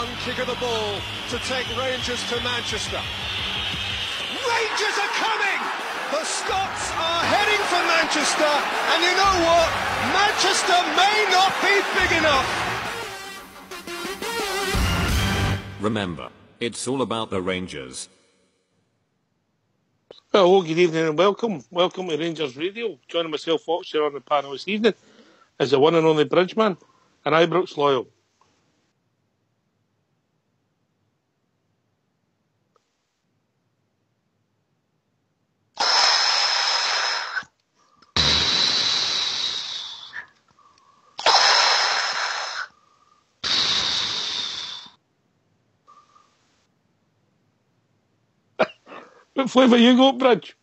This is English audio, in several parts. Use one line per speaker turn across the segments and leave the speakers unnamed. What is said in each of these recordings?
one kick of the ball to take Rangers to Manchester. Rangers are coming! The Scots are heading for Manchester, and you know what? Manchester may not be big enough.
Remember, it's all about the Rangers.
Hello, good evening and welcome. Welcome to Rangers Radio. Joining myself, Fox, here on the panel this evening is the one and only Bridgeman and Ibrox Loyal. What flavour you got, Bridge?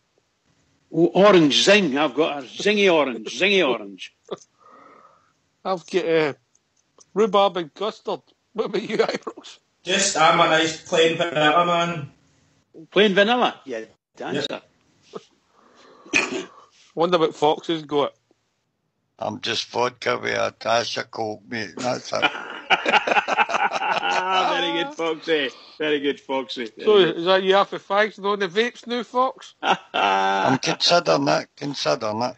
Oh, orange zing. I've got a zingy orange.
I've got rhubarb and custard. What about you, Ibrox?
Just, I'm a nice plain vanilla, man.
Plain vanilla? Yeah, dancer.
Yep. Wonder what Fox has got.
I'm just vodka with a dash of coke, mate. That's it.
Very good, Foxy. Very good, Foxy.
So, is that you half a fags and on the vapes now, Fox?
I'm considering that.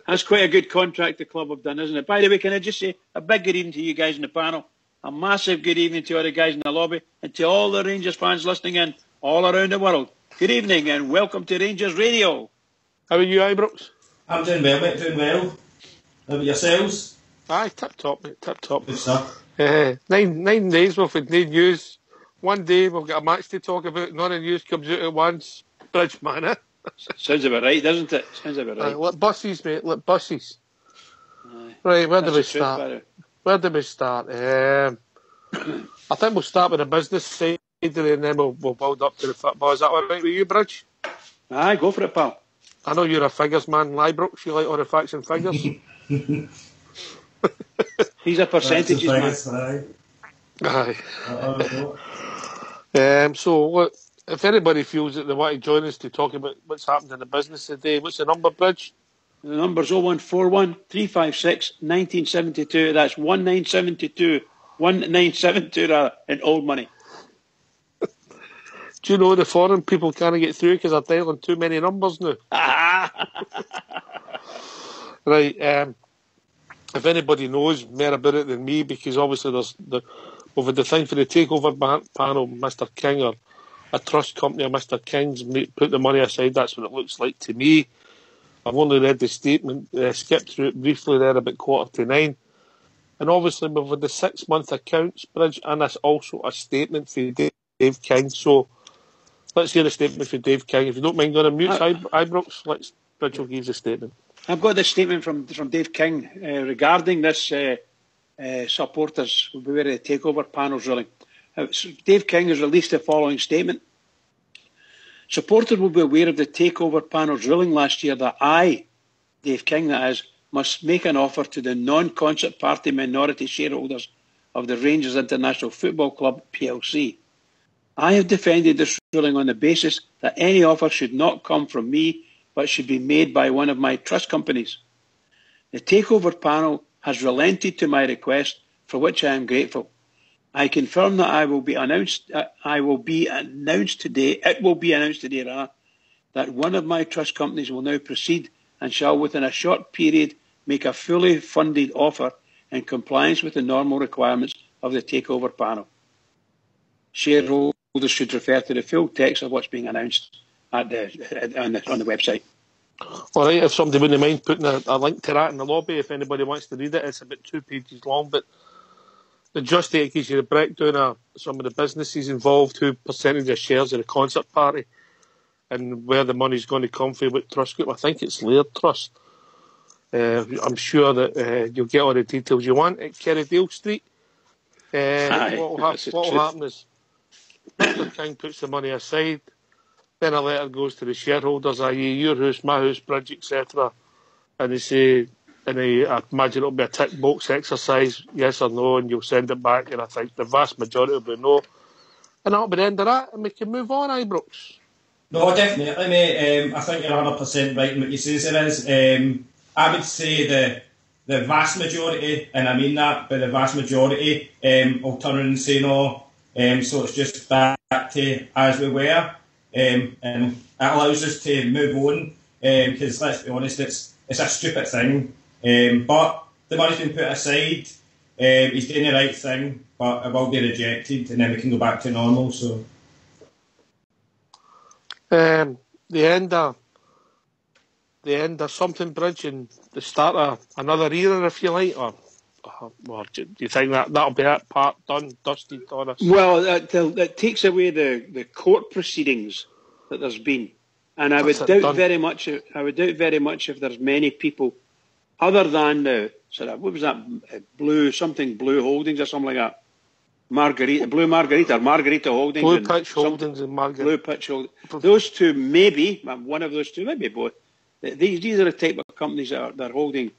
That's quite a good contract the club have done, isn't it? By the way, can I just say a big good evening to you guys in the panel, a massive good evening to all the guys in the lobby, and to all the Rangers fans listening in all around the world. Good evening and welcome to Rangers Radio.
How are you, Ibrox?
I'm doing well, mate, doing well. How about yourselves?
Aye, tip-top, mate, tip-top.
Good stuff.
9 days we've had no news. One day we've got a match to talk about, none of the news comes out at once. Bridgeman, eh?
Sounds about right, doesn't it? Sounds about right.
Like buses, mate, like buses.
Aye.
Right, where do we
That's the truth,
start?
Barry.
Where do we start? I think we'll start with the business side and then we'll build up to the football. Is that all right with you, Bridge?
Aye, go for it, pal.
I know you're a figures man, Ibrox. You like all the facts and figures.
He's a percentages man.
Aye. So, look, if anybody feels that they want to join us to talk about what's happened in the business today, what's the number, Bridge?
The number's 0141 356 1972. That's 1972. 1972 rather, in old money.
Do you know the foreign people can't get through because they're dialing too many numbers now? Right. If anybody knows more about it than me, because obviously we've had the thing for the takeover panel, Mr. King, or a trust company, Mr. King's put the money aside. That's what it looks like to me. I've only read the statement, skipped through it briefly there about 8:45. And obviously we've had the 6-month accounts, Bridge, and that's also a statement for Dave King. So let's hear the statement for Dave King. If you don't mind going on mute, Ibrox, Bridge will give the statement.
I've got this statement from Dave King regarding this supporters who were the takeover panel's ruling. Dave King has released the following statement. Supporters will be aware of the takeover panel's ruling last year that I, Dave King that is, must make an offer to the non-concert party minority shareholders of the Rangers International Football Club plc. I have defended this ruling on the basis that any offer should not come from me but should be made by one of my trust companies. The takeover panel has relented to my request, for which I am grateful. I confirm that it will be announced today that one of my trust companies will now proceed and shall within a short period make a fully funded offer in compliance with the normal requirements of the takeover panel. Shareholders should refer to the full text of what's being announced on the website.
All right, if somebody wouldn't mind putting a link to that in the lobby, if anybody wants to read it, it's about 2 pages long, but the just it gives you a breakdown of some of the businesses involved, who percentage of shares of the concert party, and where the money's going to come from, what trust group. I think it's Laird Trust. I'm sure that you'll get all the details you want at Kerrydale Street. What will happen is Mr. King puts the money aside, then a letter goes to the shareholders, i.e. your house, my house, Bridge, etc. And they say, and I imagine it'll be a tick box exercise, yes or no, and you'll send it back, and I think the vast majority will be no. And that'll be the end of that, and we can move on, Ibrox.
No, definitely, mate. I think you're 100% right in what you say there is. I would say the the vast majority, and I mean that, but the vast majority will turn around and say no. So it's just back to as we were, and it allows us to move on. Because let's be honest, it's a stupid thing. But the money's been put aside. He's doing the right thing, but it will be rejected, and then we can go back to normal. So,
the end of something bridge and the start of another era, if you like, or do you think that'll be it, part done, dusted, Doris?
Well, that takes away the court proceedings that there's been, and I would doubt very much if there's many people other than the sort of, what was that, Blue Holdings or something like that, Margarita Holdings,
Blue Pitch Holdings and Margarita.
Blue Pitch Holdings. Those two, maybe one of those two, maybe both. These are the type of companies that are holding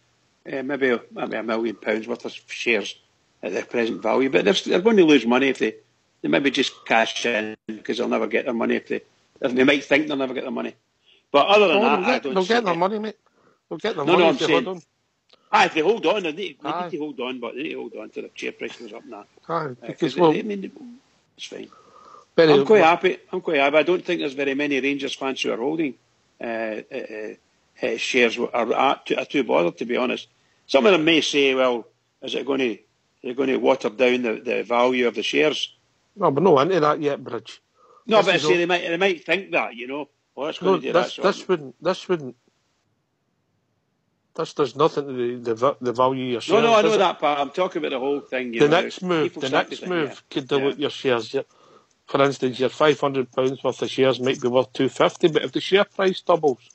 maybe £1 million worth of shares at their present value, but they're going to lose money if they maybe just cash in, because they'll never get their money if they might think they'll never get their money. But other than that,
they'll get their money, mate. They'll get their
money.
No,
I'm saying. If they hold on, they need
to
hold on, but they need to hold on till the share price goes up and that.
Because
it's fine. I'm quite happy. I don't think there's very many Rangers fans who are holding shares are too bothered, to be honest. Some of them may say, well, is it going to water down the value of the shares?
No, but no into that yet, Bridge.
No, but I say they might think that, you know. Well, that's going to do that.
This wouldn't. This does nothing to the value of your shares.
No, I know that part. I'm talking about the whole thing.
The next move could dilute your shares. For instance, your £500 worth of shares might be worth £250, but if the share price doubles.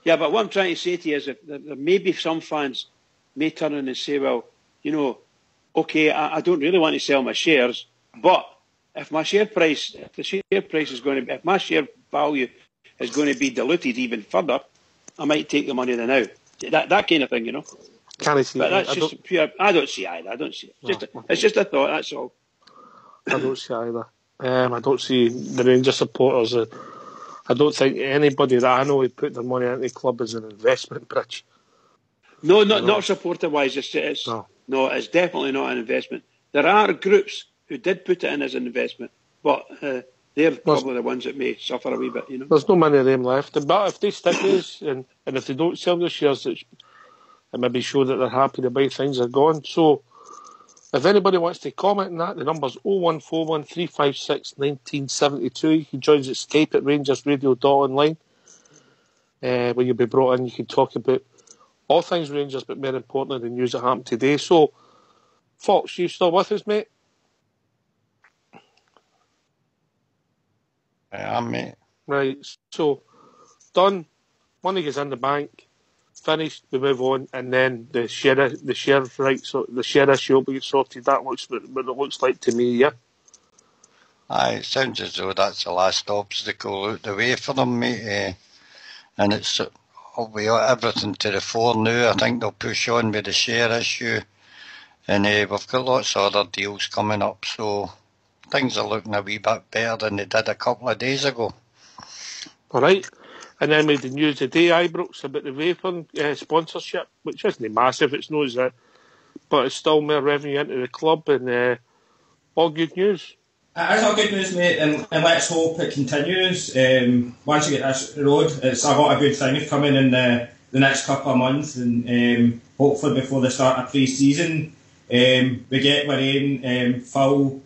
Yeah, but what I'm trying to say to you is that there may be some fans may turn in and say, well, you know, okay, I don't really want to sell my shares, but if my share price if my share value is going to be diluted even further, I might take the money now. That kind of thing, you know.
Can I see
but that's just pure. I don't see either. I don't see it. It's just a thought. That's all.
I don't see either. I don't see the Rangers supporters. I don't think anybody that I know who put their money into the club as an investment, Bridge.
No, not supporter-wise. It's definitely not an investment. There are groups who did put it in as an investment, but they're probably the ones that may suffer a wee bit, you know.
There's no many of them left. But if they stick this, and if they don't sell their shares, it maybe show that they're happy to buy things are gone. So, if anybody wants to comment on that, the number's 0141 356 1972. You can join us at Skype at RangersRadio.online. Where you'll be brought in, you can talk about all things Rangers, but more importantly, the news that happened today. So, Fox, you still with us, mate?
I am, mate.
Right, so, done. Money goes in the bank. Finished, we move on, and then the share rights, so the share issue will be sorted. That looks what it looks like to me, yeah.
Aye, it sounds as though that's the last obstacle out the way for them, mate. And it'll be everything to the fore now. I think they'll push on with the share issue, and we've got lots of other deals coming up, so things are looking a wee bit better than they did a couple of days ago.
All right. And then we had the news today, Ibrox, about the Vapor sponsorship, which isn't massive, it's not as that, but it's still more revenue into the club, and all good news.
It is all good news, mate, and let's hope it continues. Once you get this road, it's a lot of good things coming in the next couple of months, and hopefully before the start of pre-season, we get our own full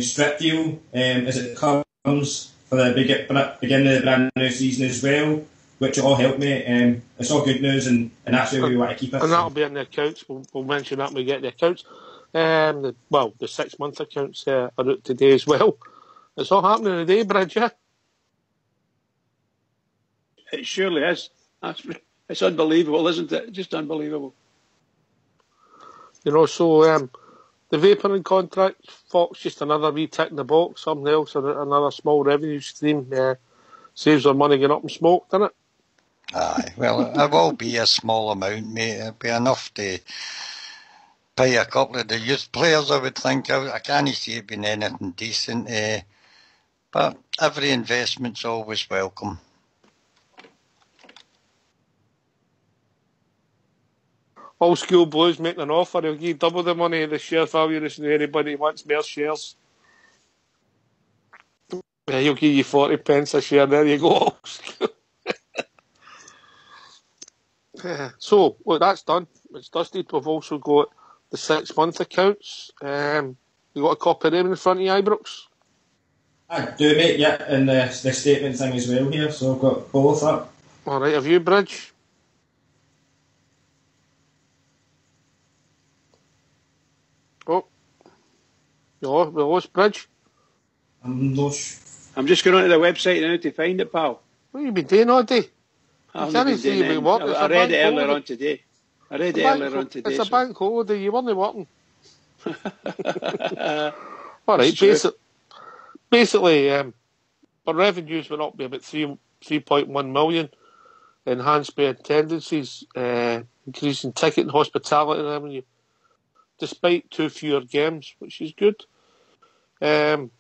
strip deal as it comes for the beginning of the brand new season as well, which will all help me. It's all good news, and that's where we want to keep it.
And that'll be in the accounts. We'll mention that when we get the accounts. The 6-month accounts are out today as well. It's all happening today, Bridget.
It surely is. It's unbelievable, isn't it? Just unbelievable.
You know, so the vapouring contract, Fox, just another wee tick in the box, something else, another small revenue stream. Saves our money getting up in smoke, doesn't it?
Aye, well, it will be a small amount, mate. It'll be enough to pay a couple of the youth players, I would think. I can't see it being anything decent. But every investment's always welcome.
Old School Blues making an offer. He'll give double the money of the share value. There's anybody who wants more shares. Yeah, he'll give you 40 pence a share. There you go, Old School. So, look, that's done. It's dusted. We've also got the 6-month accounts. You got a copy of them in front of you, Ibrox?
I do, mate, yeah, and the statement thing as well here, so I've got both up.
All right, have you, Bridge? Oh, we lost Bridge.
I'm lost.
I'm just going onto the website now to find it, pal.
What have you been doing all day?
I
can't see you work.
read it earlier on today.
It's a bank holiday. You weren't working. All right, basically, our revenues went up by about 3.1 million, enhanced by attendances, increase in ticket and hospitality revenue, despite 2 fewer games, which is good. And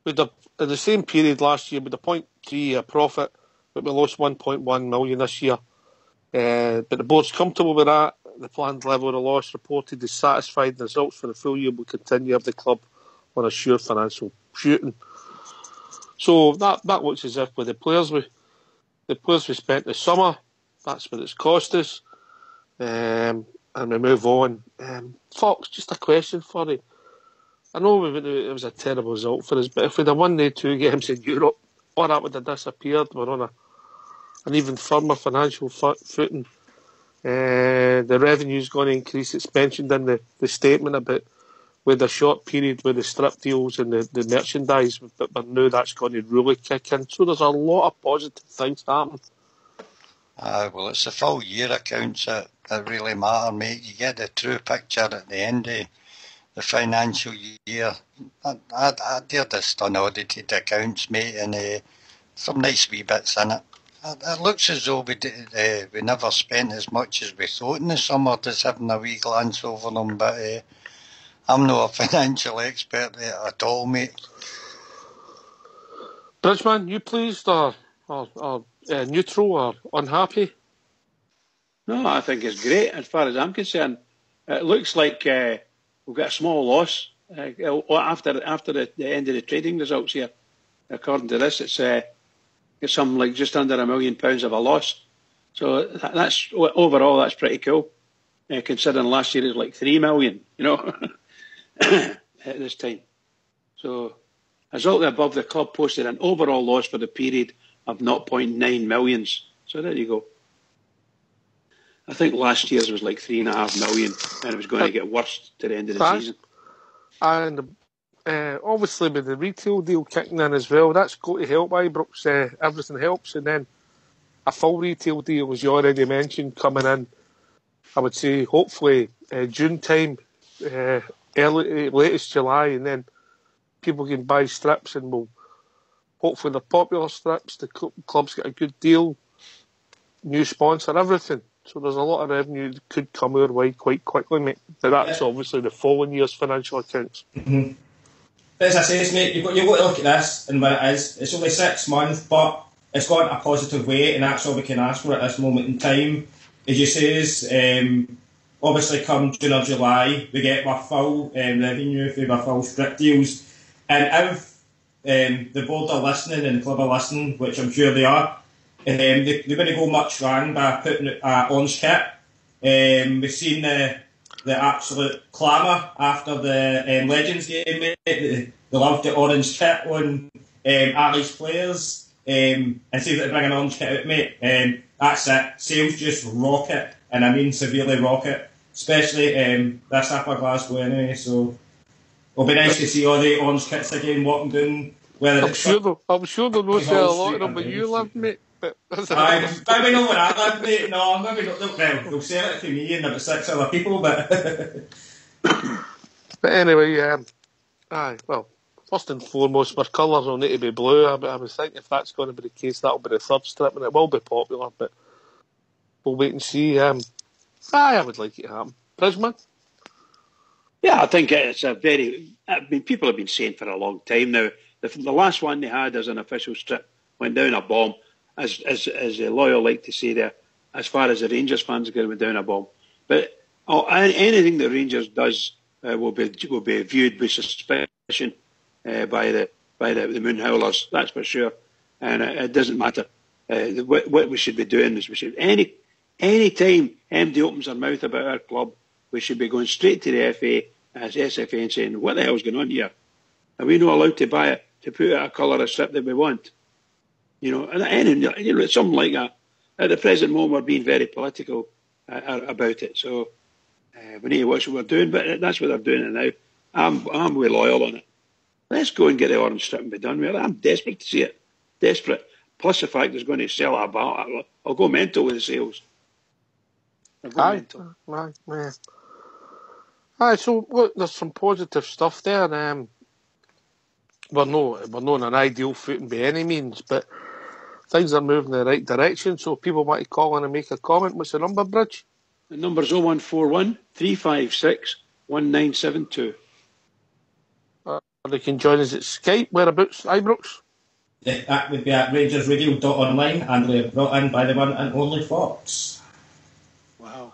in the same period last year, with a 0.3 profit, but we lost 1.1 million this year. But the board's comfortable with that. The planned level of the loss reported is satisfied. The results for the full year will continue of the club on a sure financial shooting. So that looks as if with the players we spent this summer, that's what it's cost us. And we move on. Fox, just a question for you. I know it was a terrible result for us, but if we'd have won the 2 games in Europe, all that would have disappeared. We're on an even firmer financial footing. The revenue's going to increase. It's mentioned in the statement about with a short period with the strip deals and the merchandise, but now that's going to really kick in. So there's a lot of positive things happening.
Well, it's the full year accounts that really matter, mate. You get the true picture at the end of the financial year. I dare this unaudited accounts, mate, and some nice wee bits in it. It looks as though we never spent as much as we thought in the summer, just having a wee glance over them, but I'm not a financial expert at all, mate.
Bridgeman, you pleased or neutral or unhappy?
No, I think it's great as far as I'm concerned. It looks like we've got a small loss after the end of the trading results here. According to this, it's something like just under £1 million of a loss. So that's overall, that's pretty cool. Considering last year it was like 3 million, at this time. So as all the above, the club posted an overall loss for the period of 0.9 millions. So there you go. I think last year's was like 3.5 million, and it was going to get worse to the end of the season.
And obviously with the retail deal kicking in as well, that's going to help Ibrox. Everything helps, and then a full retail deal, as you already mentioned, coming in. I would say hopefully June time, latest July, and then people can buy strips, and will hopefully the popular strips. The clubs get a good deal, new sponsor, everything. So there's a lot of revenue that could come our way quite quickly, mate. But that's obviously the following year's financial accounts.
Mm-hmm. But as I say, mate, you've got to look at this and what it is. It's only 6 months, but it's gone a positive way, and that's all we can ask for at this moment in time. As you say, obviously come June or July, we get our full revenue through our full strip deals. And if the board are listening and the club are listening, which I'm sure they are, they're going to go much wrong by putting an orange kit. We've seen the absolute clamour after the Legends game, mate. They loved the orange kit on Ali's players. And see that they bring an orange kit out, mate. That's it. Sales just rocket, and I mean severely rocket. Especially this half of Glasgow anyway, so it'll be nice to see all the orange kits again walking down. I'm
sure they'll not sell a lot of them where you live, mate. But
maybe not where I live, mate. No, maybe not. Well, they'll sell it to me and about 6 other people, but...
But anyway, well, first and foremost, our colours will need to be blue. I was thinking if that's going to be the case, that'll be the third strip, and it will be popular, but we'll wait and see. I would like it to happen. Bridgeman?
Yeah, I think it's people have been saying for a long time now, the last one they had as an official strip went down a bomb, as the loyal like to say there. as far as the Rangers fans are going to be down a bomb. But anything that Rangers does will be viewed with suspicion by the Moon Howlers, that's for sure. And it doesn't matter. What we should be doing is any time MD opens their mouth about our club, we should be going straight to the FA as SFA and saying, what the hell's going on here? Are we not allowed to buy it, to put out a colour of strip that we want? And something like that. At the present moment, we're being very political about it. So we need to watch what we're doing, but that's what they're doing it now. I'm way loyal on it. Let's go and get the orange strip and be done with it. I'm desperate to see it. Desperate. Plus the fact it's going to sell about. I'll go mental with the sales. I'll go mental.
Aye, so look, there's some positive stuff there. We're not in an ideal footing by any means, but things are moving in the right direction. So people want to call in and make a comment. What's the number, Bridge?
The number's 0141 356 1972.
They can join us at Skype. Whereabouts, Ibrox?
Yeah, that would be at RangersRadio.online, and we're brought in by the one and only Fox.
Wow.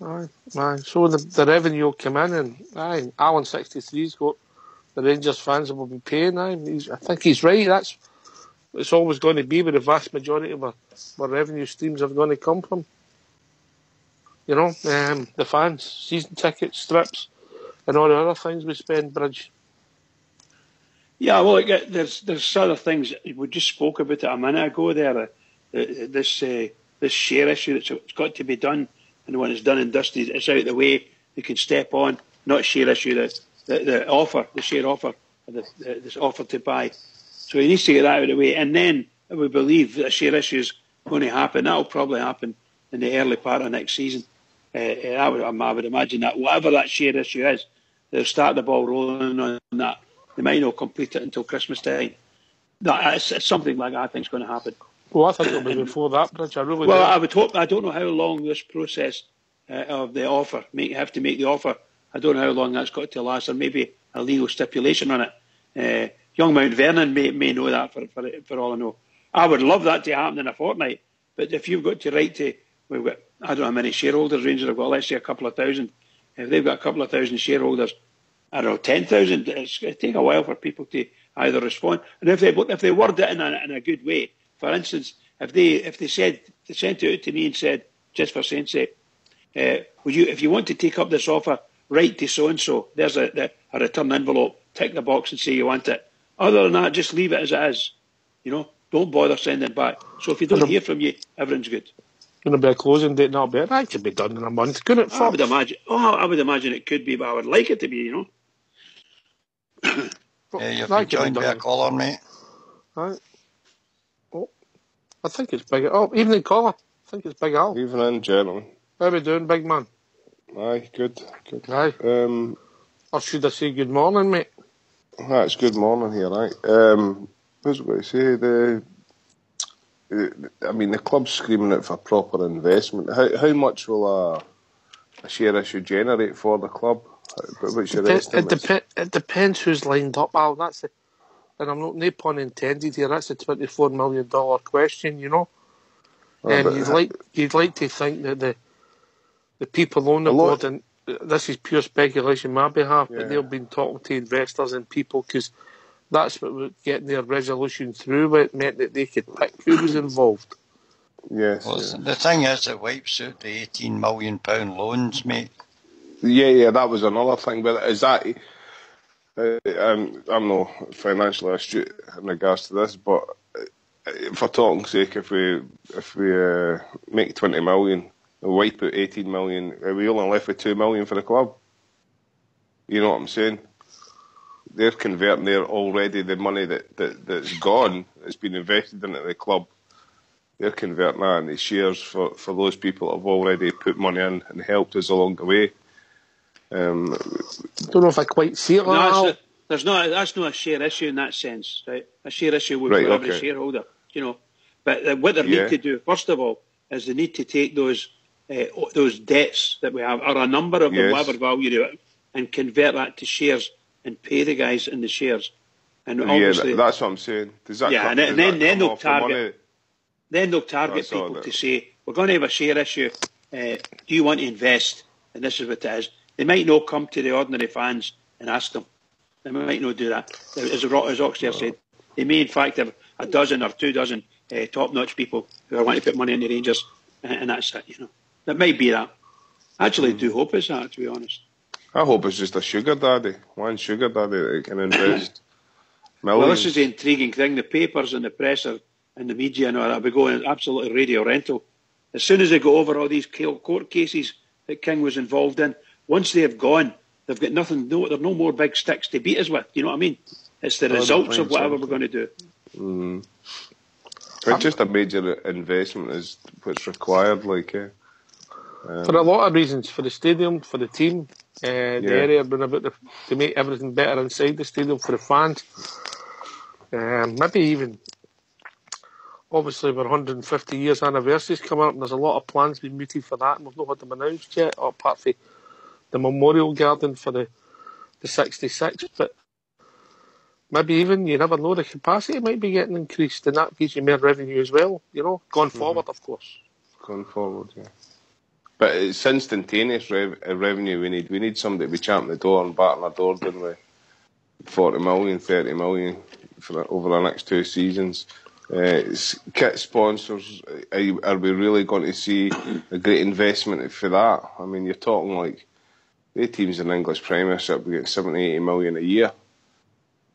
Aye. So the revenue will come in, and Alan 63's got the Rangers fans will be paying. I think he's right. It's always going to be where the vast majority of our revenue streams are going to come from. The fans, season tickets, strips, and all the other things we spend, Bridge.
Yeah, well, there's other things. We just spoke about it a minute ago there. This share issue that's got to be done, and when it's done and dusted, it's out of the way. You can step on. Not share issue, the offer, the share offer, this offer to buy. So he needs to get that out of the way, and then we believe that a share issue is going to happen. That will probably happen in the early part of next season. I would imagine that whatever that share issue is, they'll start the ball rolling on that. They might not complete it until Christmas time. It's something like that I think is going to happen.
Well, I think it'll be before that, Bridge. I really
Well,
do.
I would hope. I don't know how long this process of the offer, have to make the offer. I don't know how long that's got to last, or maybe a legal stipulation on it. Young Mount Vernon may know that for all I know. I would love that to happen in a fortnight, but if you've got to write to, we've got, I don't know how many shareholders Rangers have got, let's say a couple of thousand. If they've got a couple of thousand shareholders, I don't know, 10,000, it's going to take a while for people to either respond. And if they word it in a good way, for instance, if they sent it out to me and said, just for saying sake, if you want to take up this offer, write to so and so. There's a return envelope. Tick the box and say you want it. Other than that, just leave it as it is. Don't bother sending it back. So if you don't hear from you, everything's good.
Going to be a closing date, and that'll be it. That could be done in a month, couldn't it?
I would imagine it could be, but I would like it to be.
Yeah, you've been joined by a caller, mate.
Right. Oh, I think it's Big. Oh, evening caller. I think it's Big Al.
Evening, gentlemen.
How are we doing, big man?
Aye, good.
Aye. Or should I say good morning, mate?
It's good morning here, right? What was I going to say? The club's screaming out for proper investment. How much will a share issue generate for the club? What's your estimates?
It depends who's lined up, Al. And I'm not, no pun intended here. That's a $24 million question, You'd like to think that the people on the board, and this is pure speculation on my behalf, but they've been talking to investors and people, because that's what we're getting their resolution through. It meant that they could pick who was involved.
Yes.
Well, the thing is, it wipes out the £18 million loans, mate.
Yeah, that was another thing. But is that? I'm no financially astute in regards to this, but for talking sake, if we make 20 million, we wipe out 18 million, are we only left with 2 million for the club? You know what I'm saying? They're converting the money that's gone, that's been invested into the club. They're converting that into shares for those people that have already put money in and helped us along the way.
I don't know if I quite see it.
That's not a share issue in that sense, right? A share issue would be every shareholder, But what they need to do, first of all, is they need to take those debts that we have, or a number of them, whatever value they are, and convert that to shares and pay the guys in the shares. And obviously,
that's what I'm saying. Does that
and then they'll target. Then they'll target people to say, we're going to have a share issue. Do you want to invest? And this is what it is. They might not come to the ordinary fans and ask them. They might not do that. As Oxlade said, they may in fact have a dozen or 2 dozen top-notch people who are wanting to put money in the Rangers, and that's it. That might be that. I actually do hope it's that, to be honest.
I hope it's just a sugar daddy, one sugar daddy that can invest millions.
Well, this is the intriguing thing. The papers and the press and the media and all that will be going absolutely radio rental. As soon as they go over all these court cases that King was involved in, once they have gone, they've got nothing. There are no more big sticks to beat us with. Do you know what I mean? It's the results of whatever we're going to do.
Mm. It's just a major investment is what's required,
for a lot of reasons, for the stadium, for the team, the area being about to make everything better inside the stadium for the fans. Maybe even, obviously, we're 150 years anniversaries coming up, and there's a lot of plans being mooted for that, and we've not had them announced yet, apart from the memorial garden for the 66. But maybe even, you never know, the capacity might be getting increased, and that gives you more revenue as well, going forward, of course.
Going forward, yeah. But it's instantaneous revenue we need. We need somebody to be champing the door and batting our door down with 40 million, 30 million over the next 2 seasons. Kit sponsors, are we really going to see a great investment for that? I mean, you're talking like the teams in the English Premiership, we get 70, 80 million a year.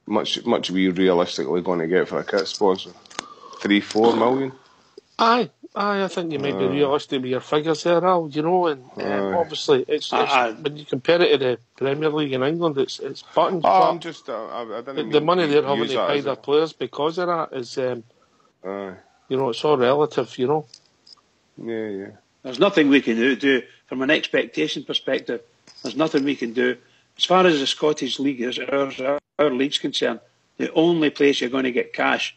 Much are we realistically going to get for a kit sponsor? 3, 4 million?
Aye, I think you might be realistic with your figures there, Al, and obviously it's when you compare it to the Premier League in England, it's buttons.
I'm just, I didn't mean
the money they're having
use
to pay their players because of that is, it's all relative,
Yeah.
There's nothing we can do from an expectation perspective. There's nothing we can do. As far as the Scottish League is, our league's concerned, the only place you're going to get cash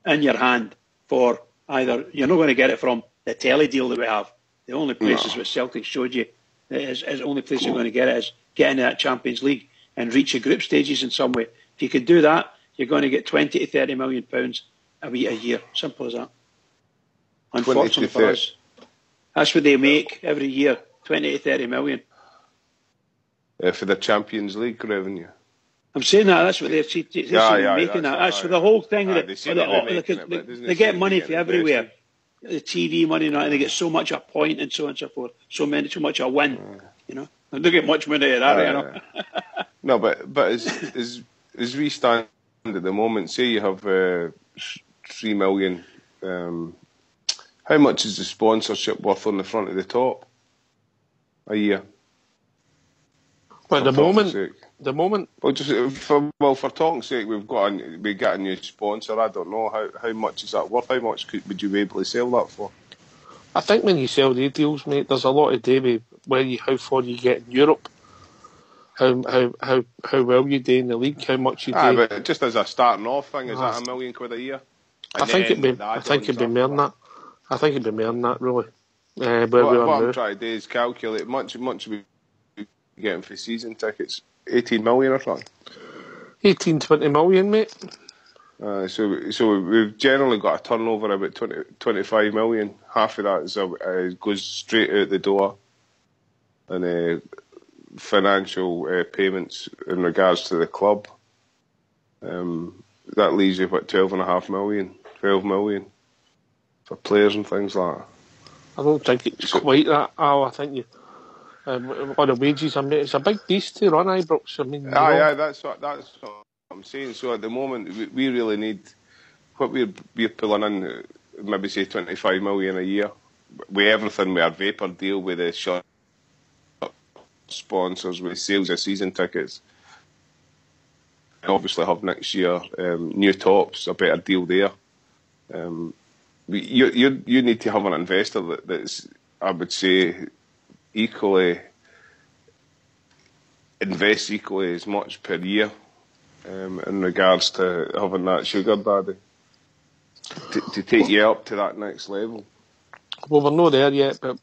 in your hand for either, you're not going to get it from the telly deal that we have. The only place is what Celtic showed you. Is the only place you're going to get it is get into that Champions League and reach your group stages in some way. If you could do that, you're going to get 20 to 30 million pounds a year. Simple as that. Unfortunately for us. That's what they make every year, 20 to 30 million.
For the Champions League revenue.
I'm saying that's what they're making. That's for the whole thing. They get money from everywhere. The TV money and they get so much a point and so on and so forth. So much a win. They don't get much money out of that.
No, but as we stand at the moment, say you have 3 million. How much is the sponsorship worth on the front of the top a year?
Well, the moment.
Well, for talking's sake, we get a new sponsor. I don't know how much is that worth. How much would you be able to sell that for?
I think when you sell the deals, mate, there's a lot to do with how far you get in Europe, how well you do in the league, how much you do.
But just as a starting off thing, is that £1 million a year?
I think it'd be more than that. I think it'd be more than that, really.
What I'm trying to do is calculate much we getting for season tickets. 18 million or something. 18,
20 million, mate.
So we've generally got a turnover about 25 million. Half of that goes straight out the door, and financial payments in regards to the club. That leaves you about 12.5 million, 12 million for players and things like that.
I don't think it's quite that, Al. I think you. On the wages, it's a big beast to run Ibrox. I mean,
that's what I'm saying. So at the moment, we really need what we're pulling in, maybe say 25 million a year, with everything, with our vapor deal, with the short sponsors, with sales of season tickets. Obviously, have next year new tops, a better deal there. You need to have an investor that's, I would say, invest equally as much per year in regards to having that sugar daddy to take you up to that next level.
Well, we're not there yet, but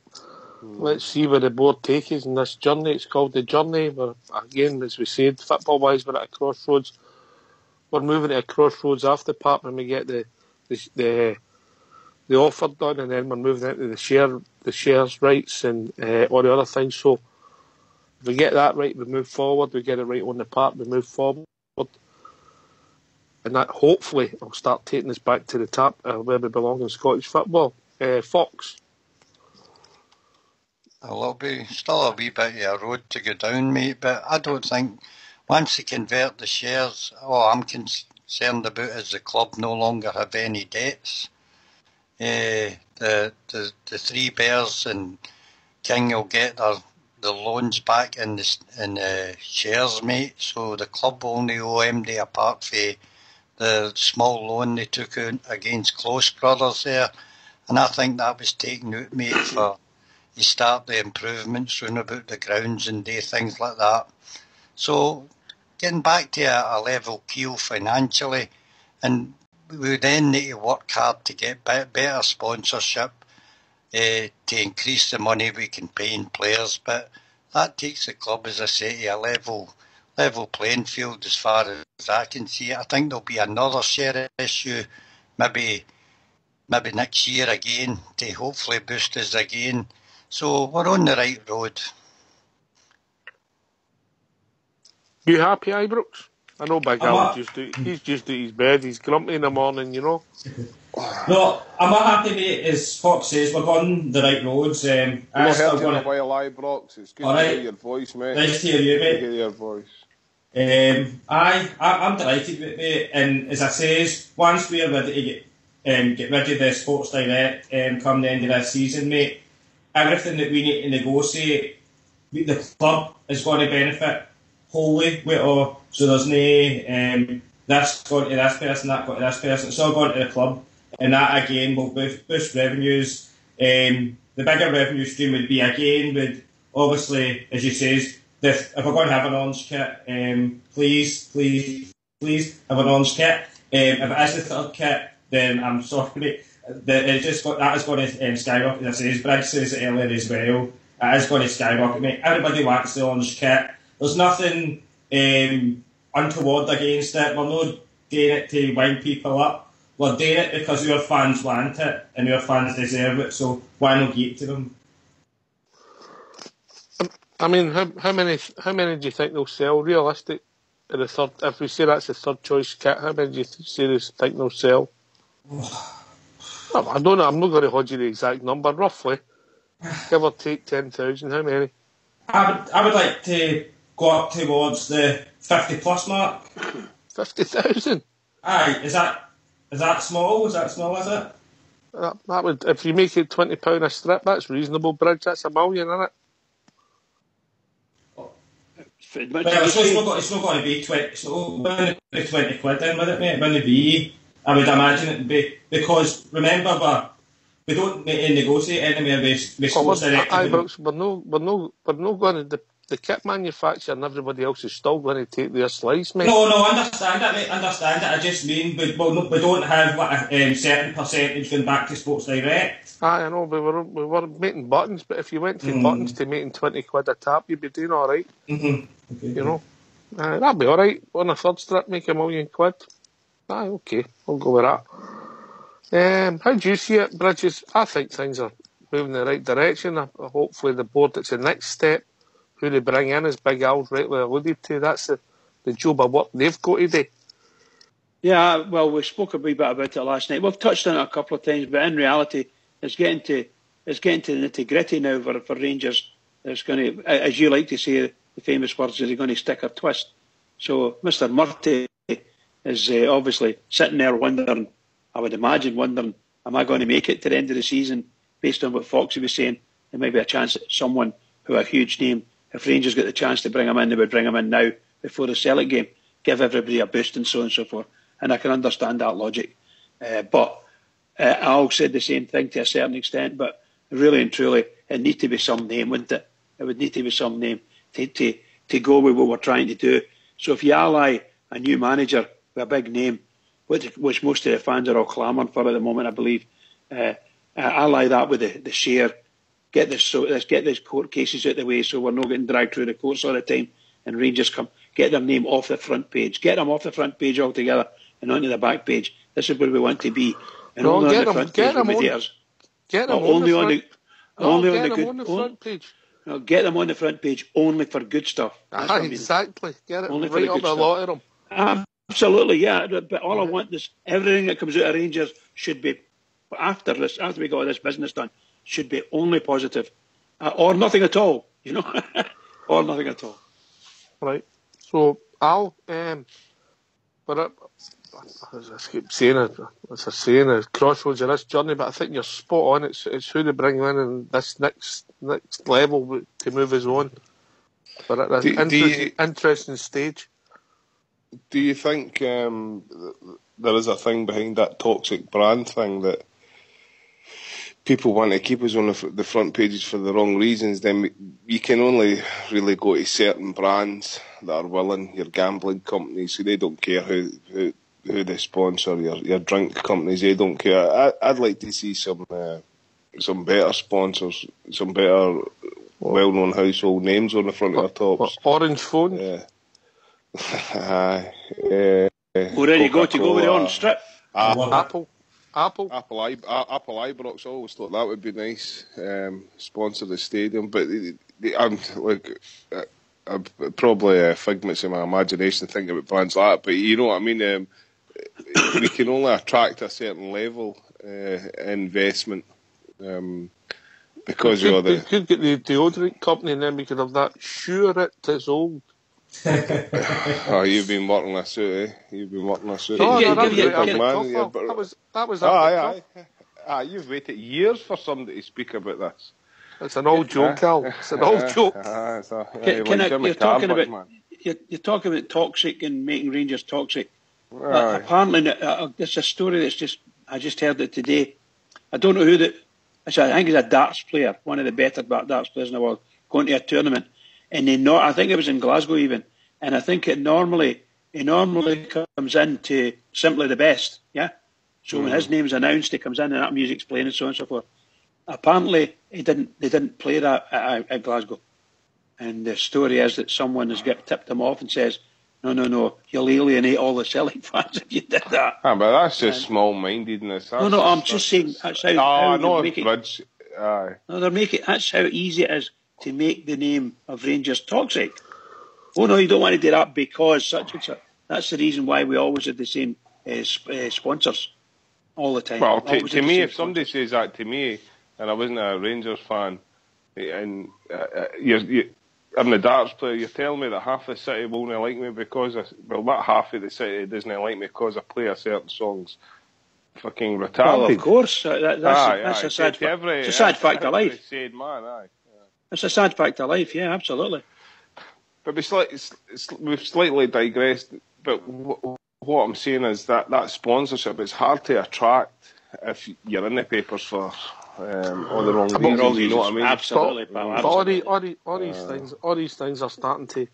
let's see where the board takes us in this journey. It's called the journey. We're, again, as we said, football-wise, we're at a crossroads. We're moving to a crossroads after part when we get the the offer done, and then we're moving into the shares rights and all the other things. So if we get that right, we move forward. We get it right on the park, we move forward, and that hopefully will start taking us back to the top where we belong in Scottish football. Fox.
Well, there'll be still a wee bit of a road to go down, mate, but I don't think once they convert the shares, all I'm concerned about is the club no longer have any debts. The Three Bears and King will get the loans back in the shares, mate, so the club only owe MD apart from the small loan they took out against Close Brothers there, and I think that was taken out, mate, for you start the improvements round about the grounds and do things like that. So getting back to a level keel financially, and we then need to work hard to get better sponsorship to increase the money we can pay in players, but that takes the club, as I say, to a level playing field as far as I can see it. I think there'll be another share issue maybe next year again to hopefully boost us again. So we're on the right road.
You happy, Ibrox? I know Big Al he's just at his bed, he's grumpy in the morning, you know.
No, I'm not happy, mate. As Fox says, we're on the right roads.
I've not heard you in a while, Ibrox. It's good to hear your voice, mate.
Nice to hear you, mate.
Good to hear your voice.
I'm delighted with it, and as I says, once we're ready to get rid of the Sports Direct come the end of this season, mate, everything that we need to negotiate, the club is going to benefit wholly with all. So there's no this going to this person, that going to this person. It's all going to the club, and that again will boost revenues. The bigger revenue stream would be again with obviously, as you says, if we're going to have an orange kit, please have an orange kit. If it is the third kit, then I'm sorry. That is going to skyrocket. As I say, Briggs says it earlier as well. It is going to skyrocket, mate. Everybody wants the orange kit. There's nothing untoward against it. We're not doing it to wind people up. We're doing it because your fans want it and your fans deserve it. So why not give it to them?
I mean, how many do you think they'll sell realistic in the third? If we say that's the third choice kit, how many do you think they'll sell? I don't know. I'm not going to hold you the exact number. Roughly, give or take 10,000. How many?
I would like to go up towards the 50+ mark.
50,000.
Aye, is that small? Is that small? Is it?
That would, if you make it £20 a strip, that's reasonable, Bridge. That's $1 million, isn't it?
Well, it's not going to be 20. So when the 20 quid in with it, mate, when it be, I would imagine it would be, because remember we don't negotiate anywhere with Sports Direct.
We're not going to the kit manufacturer and everybody else is still going to take their slice, mate.
No, understand it, mate. Understand it. I just mean we don't have like a certain percentage going back to Sports Direct.
Aye, I know. We were making buttons, but if you went from buttons to making 20 quid a tap, you'd be doing all right.
Okay.
You know, that'd be all right. On a third strip, make £1 million. Aye, okay, we'll go with that. How do you see it, Bridges? I think things are moving in the right direction. Hopefully, the board, it's the next step. Who they bring in, as Big Al's rightly alluded to, that's the job of what they've got to do.
Yeah, well, we spoke a wee bit about it last night. We've touched on it a couple of times, but in reality, it's getting to the nitty-gritty now for Rangers. It's going to, as you like to say, the famous words, is they're going to stick or twist. So Mr. Murty is obviously sitting there wondering, I would imagine wondering, am I going to make it to the end of the season? Based on what Foxy was saying, there might be a chance that someone who a huge name, if Rangers get the chance to bring him in, they would bring him in now before the Celtic game, give everybody a boost and so on and so forth. And I can understand that logic. But Al said the same thing to a certain extent, but really and truly, it needs to be some name, wouldn't it? It would need to be some name to go with what we're trying to do. So if you ally a new manager with a big name, which most of the fans are all clamouring for at the moment, I believe, ally that with the share, let's get these court cases out of the way so we're not getting dragged through the courts all the time, and Rangers get their name off the front page, get them off the front page altogether and onto the back page. This is where we want to be. and only on the
front
page with mediators.
Get them on the front page.
No, get them on the front page only for good stuff. That's what I mean.
Exactly. Get it
only
right
for
up a lot of them.
Absolutely, yeah. But all I want is everything that comes out of Rangers should be, after we got this business done, should be only positive. Or nothing at all, you know. Or nothing at all.
Right. So, Al, but as I keep saying, as I say, a crossroads of this journey, but I think you're spot on. It's who they bring in this next level to move us on. But at this interesting stage.
Do you think there is a thing behind that toxic brand thing that people want to keep us on the front pages for the wrong reasons? Then you can only really go to certain brands that are willing, your gambling companies, so they don't care who they sponsor, your drink companies, they don't care. I'd like to see some better sponsors, some better well-known household names on the front of their tops.
Orange phone?
Where you go to go with the orange strip?
Apple
Ibrox. I always thought that would be nice. Sponsor the stadium, but I'm probably figments of my imagination thinking about brands like that. But you know what I mean. We can only attract a certain level investment because
you could get the deodorant company, and then we could have that. Sure, it's old.
Oh, you've been working this out, eh? You've been working this out.
That was
you've waited years for somebody to speak about this.
It's an old joke, Al. It's an old joke.
You're talking about toxic and making Rangers toxic. Apparently, it's a story I just heard it today. I don't know who I think he's a darts player, one of the better darts players in the world, going to a tournament. And I think it was in Glasgow even, and I think it normally comes into Simply the Best, yeah? So when his name's announced, he comes in and that music's playing and so on and so forth. Apparently, they didn't play that at Glasgow. And the story is that someone has tipped him off and says, no, you'll alienate all the Celtic fans if you did that.
But that's just small-mindedness.
I'm just saying that's how they make it. That's how easy it is to make the name of Rangers toxic. Oh no, you don't want to do that because such and such. That's the reason why we always had the same sponsors all the time.
Well, to me, if somebody says that to me, and I wasn't a Rangers fan, and I'm the darts player, you're telling me that half the city won't like me because that half of the city doesn't like me because I play a certain songs. Fucking retarded.
Well, of course, that's a sad fact. It's a sad fact of life. It's a sad fact of life, yeah, absolutely.
But we've slightly digressed. But what I'm saying is that sponsorship is hard to attract if you're in the papers for all the wrong reasons. You know what I mean?
Absolutely.
But all these things are starting to.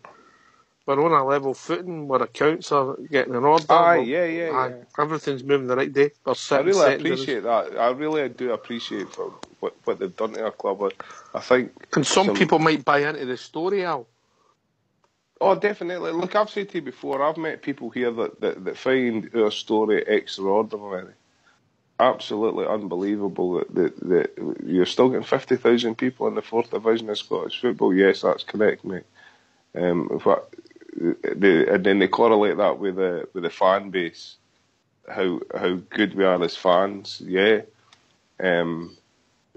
We're on a level footing where accounts are getting in order.
Yeah.
Everything's moving the right day.
I really appreciate that. I really do appreciate for what they've done to our club. I think.
And some people might buy into the story, Al.
Oh, definitely. Look, I've said to you before, I've met people here that find our story extraordinary. Absolutely unbelievable that you're still getting 50,000 people in the 4th division of Scottish football. Yes, that's correct, mate. And then they correlate that with the fan base, how good we are as fans. Yeah.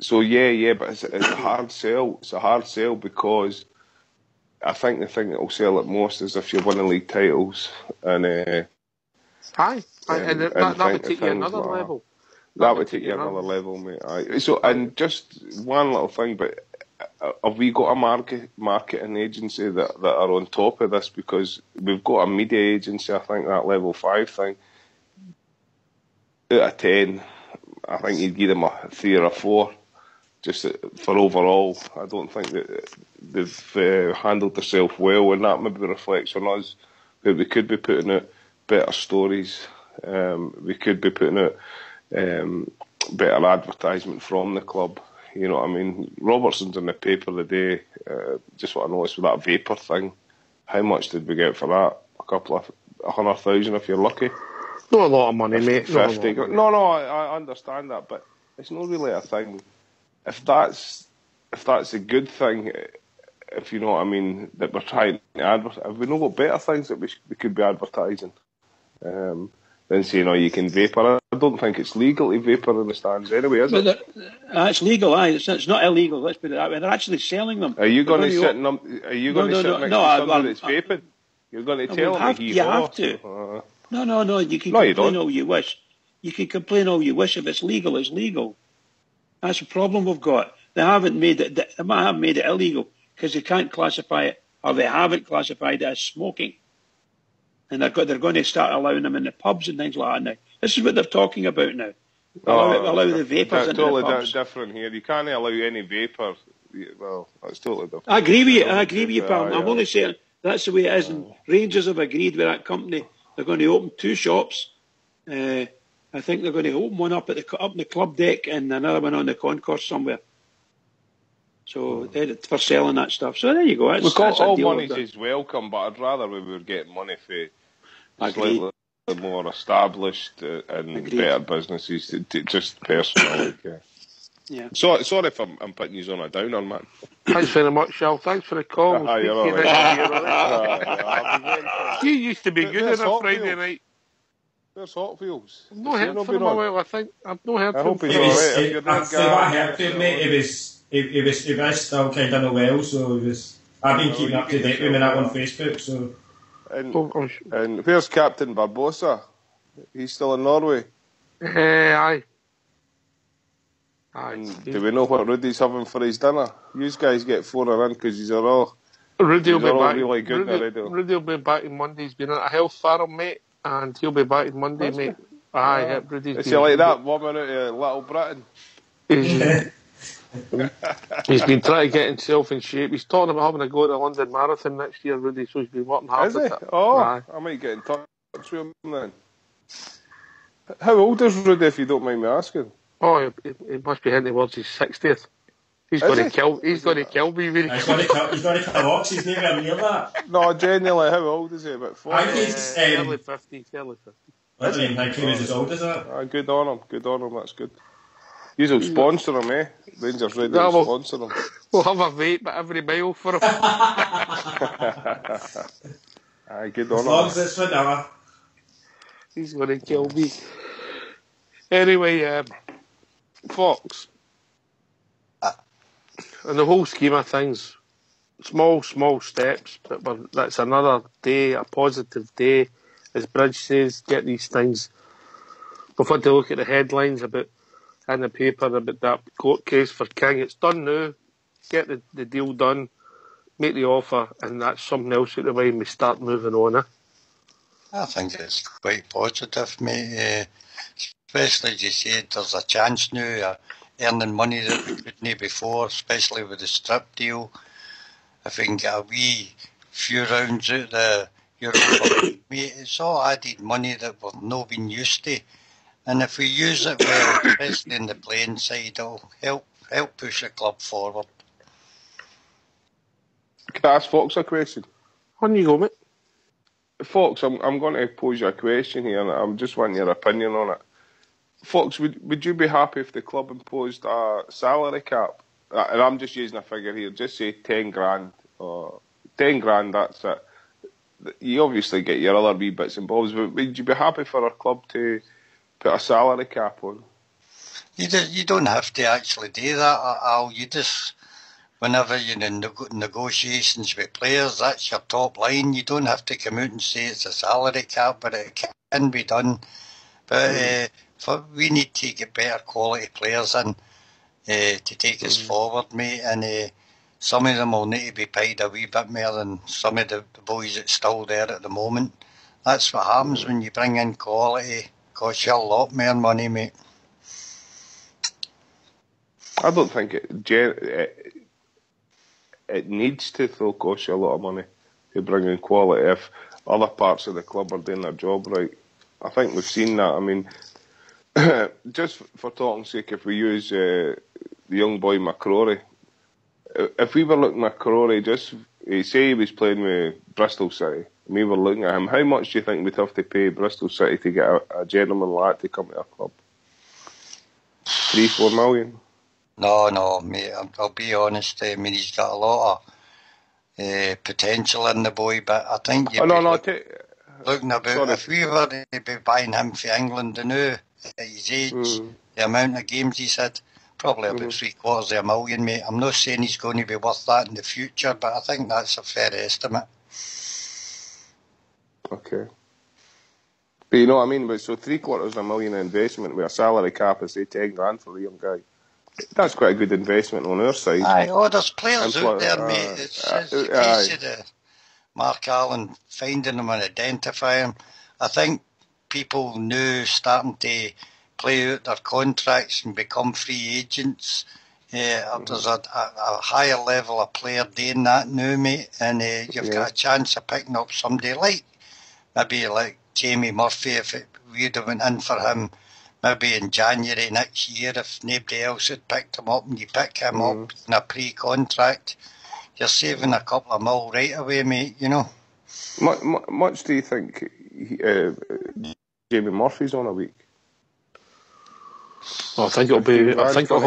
So but it's a hard sell. It's a hard sell because I think the thing that will sell it most is if you're winning league titles and that
would take you another level.
That would take you another level, mate. Aye. So, and just one little thing, but have we got a marketing agency that are on top of this? Because we've got a media agency, I think, that level 5 thing. Out of 10, I think you'd give them a 3 or a 4, just for overall. I don't think that they've handled themselves well, and that maybe reflects on us, where we could be putting out better stories. We could be putting out better advertisement from the club. You know what I mean? Robertson's in the paper today. Just what I noticed with that Vapour thing. How much did we get for that? A couple of 100,000 if you're lucky.
Not a lot of money, mate.
50. No, I understand that, but it's not really a thing. If that's a good thing, if you know what I mean, that we're trying to advertise, have we not got better things that we could be advertising than saying, oh, you can vapour? I don't think it's legal to vapour in the stands anyway, is it?
It's legal, aye. It's not illegal, let's put it that way. They're actually selling them.
Are you going to sit next to somebody that's vaping? You're going to tell them
you have to. No, you can complain all you wish. You can complain all you wish. If it's legal, it's legal. That's the problem we've got. They haven't made it. They might have made it illegal because they can't classify it, or they haven't classified it as smoking. And they're going to start allowing them in the pubs and things like that now. This is what they're talking about now. Allow the vapours into the pubs.
Totally different here. You can't allow any vapour. Well, that's totally different.
I agree with you, pal. I'm only saying that's the way it is. And Rangers have agreed with that company. They're going to open 2 shops. I think they're going to open one up in the club deck and another one on the concourse somewhere. So they're for selling that stuff. So there you go.
All money is welcome, but I'd rather we were getting money for slightly more established and better businesses. Just personally,
yeah.
Sorry if I'm putting you on a downer, man.
Thanks very much, Shell. Thanks for the call. You used to be good on a Friday night.
There's Hot Wheels.
I've not heard from him a while, I think. I've not heard from him.
After what I heard from him, mate, he was still kind of well, so I've been keeping up to date with him and that on Facebook, so...
And where's Captain Barbosa? He's still in Norway?
Aye.
Do we know what Rudy's having for his dinner? You guys get phoning in because he's all
Rudy will be back.
Really good
Rudy will be back on Monday. He's been at a health farm, mate, and he'll be back on Monday, mate. Aye, Rudy's.
Is he like that woman out of Little Britain?
He's been trying to get himself in shape. He's talking about having to go to the London Marathon next year, Rudy, so he's been working hard with it.
I might get in touch with him then. How old is Rudy, if you don't mind me asking?
Oh, he must be heading towards his 60th. He's going to kill me. Really.
He's going to kill Ox. He's never near that.
No, genuinely, how old is he? About 40?
I think he's
early 50s.
I didn't think he was as old as that.
Good on him. That's good. You'll sponsor him, eh? Rangers Radio will sponsor him.
We'll have a vape at every mile for him.
Good on him.
As long as it's vanilla.
He's going to kill me. Anyway, Fox. In the whole scheme of things, small steps, but that's another day, a positive day. As Bridge says, get these things. We've had to look at the headlines about in the paper about that court case for King. It's done now. Get the deal done, make the offer, and that's something else out of the way and we start moving on.
I think it's quite positive, mate. Especially as you said, there's a chance now earning money that we couldn't before, especially with the strip deal. If we can get a wee few rounds out the Europe, mate, it's all added money that we've not been used to. And if we use it well, especially in the playing side, it'll help push the club forward.
Can I ask Fox a question?
On you go, mate.
Fox, I'm going to pose you a question here, and I'm just wanting your opinion on it. Fox, would you be happy if the club imposed a salary cap? And I'm just using a figure here, just say 10 grand, or 10 grand, that's it. You obviously get your other wee bits and bobs, but would you be happy for our club to put a salary cap on?
You don't have to actually do that, Al. You just, whenever you're in negotiations with players, that's your top line. You don't have to come out and say it's a salary cap, but it can be done. But we need to get better quality players in to take us forward, mate. And some of them will need to be paid a wee bit more than some of the boys that's still there at the moment. That's what happens when you bring in quality. Costs you a lot more money, mate.
I don't think it needs to cost you a lot of money to bring in quality if other parts of the club are doing their job right. I think we've seen that. I mean, just for talking sake, if we use the young boy McCrory, if we were looking at McCrory, just say he was playing with Bristol City, We were looking at him. How much do you think we'd have to pay Bristol City to get a gentleman like that to come to our club? 3-4 million?
No, mate. I'll be honest. I mean, he's got a lot of potential in the boy, but I think you'd looking about.
Sorry.
If we were to be buying him for England now, at his age, the amount of games he's had, probably about $750,000, mate. I'm not saying he's going to be worth that in the future, but I think that's a fair estimate.
Okay. But you know what I mean? But so $750,000 investment with a salary cap of say $10,000 for the young guy. That's quite a good investment on our side.
Aye, there's players out there, mate. It's a case of the Mark Allen finding them and identifying them. I think people now starting to play out their contracts and become free agents. There's a higher level of player doing that now, mate, and you've got a chance of picking up somebody maybe like Jamie Murphy, if we'd have went in for him maybe in January next year, if nobody else had picked him up, and you pick him up in a pre-contract, you're saving a couple of mil right away, mate, you know.
Much do you think Jamie Murphy's on a week?
Well, I think it'll be. I think it'll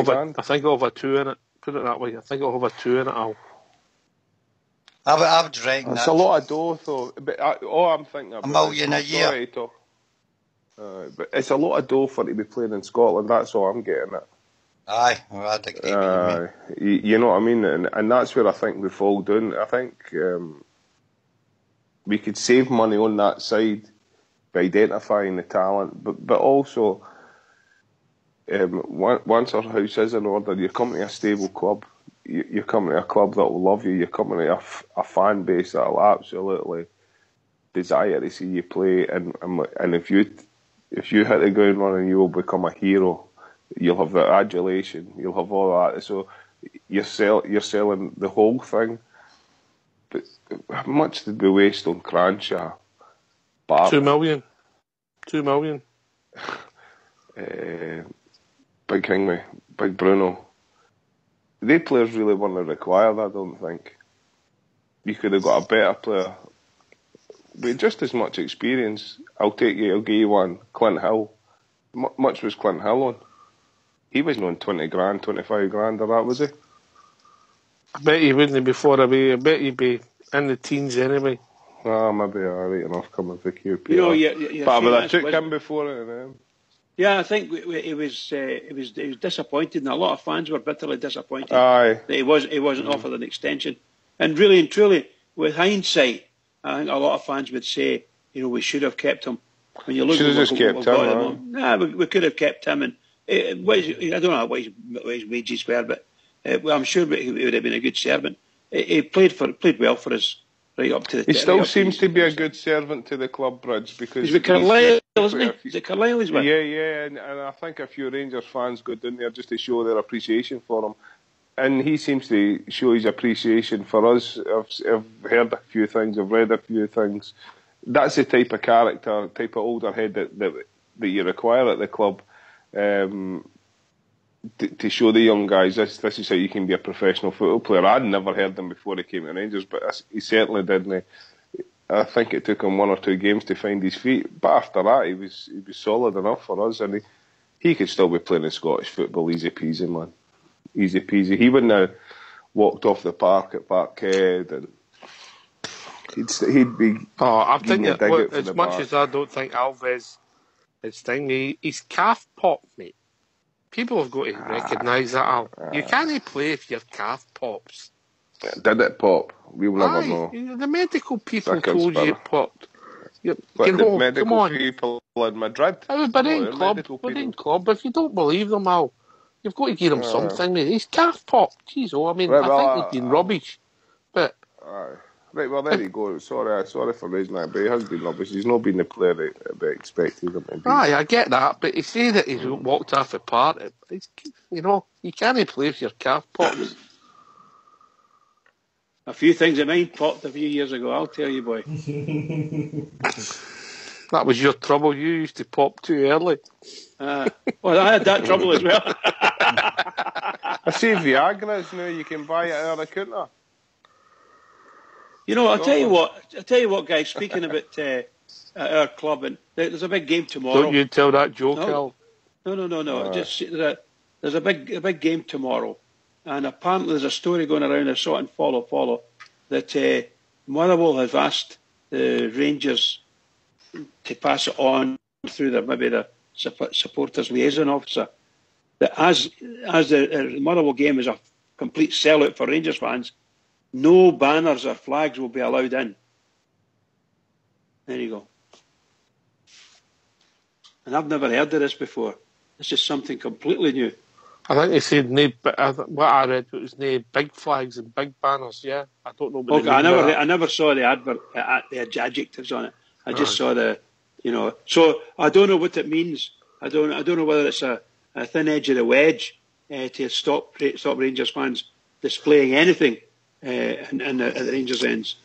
have a 2 in it. Put it that way. I think it'll have a 2 in it.
I would reckon
it's a lot of dough, though. But all I'm thinking about
$1 million a year.
But it's a lot of dough for to be playing in Scotland. That's all I'm getting at.
Aye, well, I'd agree with you, mate.
You know what I mean? And that's where I think we fall down. I think we could save money on that side by identifying the talent, but also once our house is in order, you're coming to a stable club. You're coming to a club that will love you. You're coming to a fan base that will absolutely desire to see you play. And if you hit the ground running, you will become a hero. You'll have the adulation. You'll have all that. So you're selling the whole thing. But how much did we waste on Cranshaw?
$2 million. $2 million.
Big Hingway, Big Bruno. They players really weren't required, I don't think. You could have got a better player with just as much experience. I'll give you one. Clint Hill. Much was Clint Hill on? He wasn't on 20 grand, 25 grand or that, was he?
I bet he wouldn't be far away. I bet he'd be in the teens anyway.
Maybe alright enough coming for QPR.
You know,
but I took him before it.
Yeah, I think it was disappointed, and a lot of fans were bitterly disappointed.
Aye.
That he wasn't offered an extension. And really and truly, with hindsight, I think a lot of fans would say, we should have kept him. When you look
should have just kept him.
We could have kept him, and I don't know what his wages were, but I'm sure he would have been a good servant. He played well for us. Right up to the
he still seems to be a good servant to the club, Bridge, because
he's with Carlisle, isn't he? Is it Carlisle he's with?
Yeah, and I think a few Rangers fans go down there just to show their appreciation for him, and he seems to show his appreciation for us. I've heard a few things, I've read a few things. That's the type of character, type of older head that you require at the club. To show the young guys this is how you can be a professional football player. I'd never heard him before he came to Rangers, but he certainly did. I think it took him 1 or 2 games to find his feet, but after that he was solid enough for us, and he could still be playing in Scottish football easy peasy, man. Easy peasy. He wouldn't have walked off the park at Parkhead, and he'd be.
I think as much as I don't think Alves is thing, his calf popped, mate. People have got to recognise that, Al. You can't play if your calf pops.
Did it pop? We'll never know.
The medical people told you it popped.
The medical people in Madrid?
But in club. If you don't believe them, Al, you've got to give him something, mate. His calf popped. Jeez, I think he's been rubbish. But...
Right, well, there you go. Sorry for raising that, but he has been rubbish. He's not been the player that expected him to be.
I get that, but you say that he's walked off a part. You can't play if your calf pops.
A few things of mine popped a few years ago, I'll tell you, boy.
That was your trouble. You used to pop too early.
Well, I had that trouble as well.
I see Viagra's now. You can buy it out of the counter.
You know, I'll tell you what, guys. Speaking about our club, and there's a big game tomorrow.
Don't you tell that joke, Al.
No. Just there's a big game tomorrow, and apparently there's a story going around. I saw it and follow that Motherwell have asked the Rangers to pass it on through the supporters liaison officer that as the Motherwell game is a complete sellout for Rangers fans, no banners or flags will be allowed in. There you go. And I've never heard of this before. This is something completely new.
I think they said what I read was big flags and big banners. Yeah, I don't know.
Okay, I never saw the adjectives on it. I just saw So I don't know what it means. I don't know whether it's a thin edge of the wedge to stop Rangers fans displaying anything at the Rangers ends.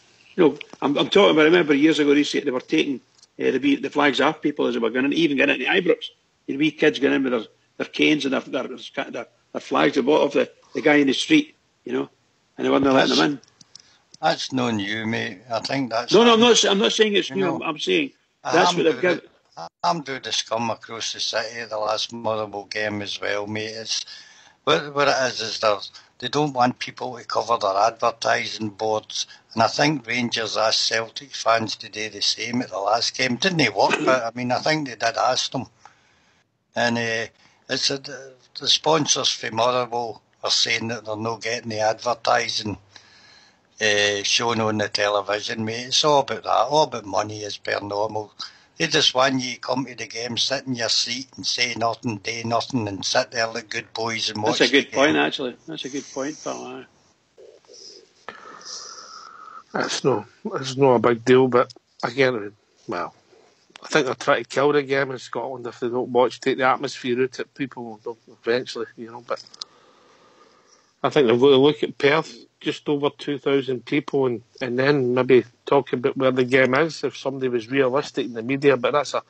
I'm talking about. I remember years ago they were taking the flags off people as they were going in, even getting into Ibrox. Wee kids going in with their canes and their flags above the guy in the street, and they weren't letting them in.
That's no new, mate. I think that's...
No, I'm not saying it's new. I'm saying that's what they've got.
I'm doing the scum across the city at the last Motherwell game as well, mate. It's, what it is they don't want people to cover their advertising boards. And I think Rangers asked Celtic fans to do the same at the last game. Didn't they work? But I mean, I think they did ask them. And it's the sponsors for Motherwell are saying that they're not getting the advertising shown on the television, mate. It's all about that, all about money as per normal. They just want you to come to the game, sit in your seat and say nothing, do nothing, and sit there like good boys and watch.
That's a good point, actually. That's a good point, pal.
It's not a big deal, but again, well, I think they're trying to kill the game in Scotland if they don't take the atmosphere out at people eventually, but I think they've got to look at Perth, just over 2,000 people, and then maybe talk about where the game is if somebody was realistic in the media, but that's a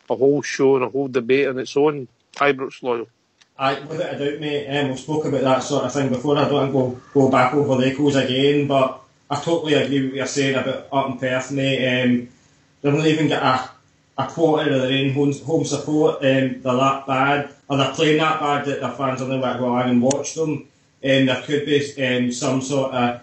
whole show and a whole debate on its own. Ibrox loyal.
Without a doubt, mate, we've spoken about that sort of thing before. I don't think we'll go back over the echoes again, but I totally agree with what you're saying about up in Perth, mate. They've not even got a quarter of their own home support. They're that bad, or they're playing that bad that their fans are never going to go out and watch them. There could be some sort of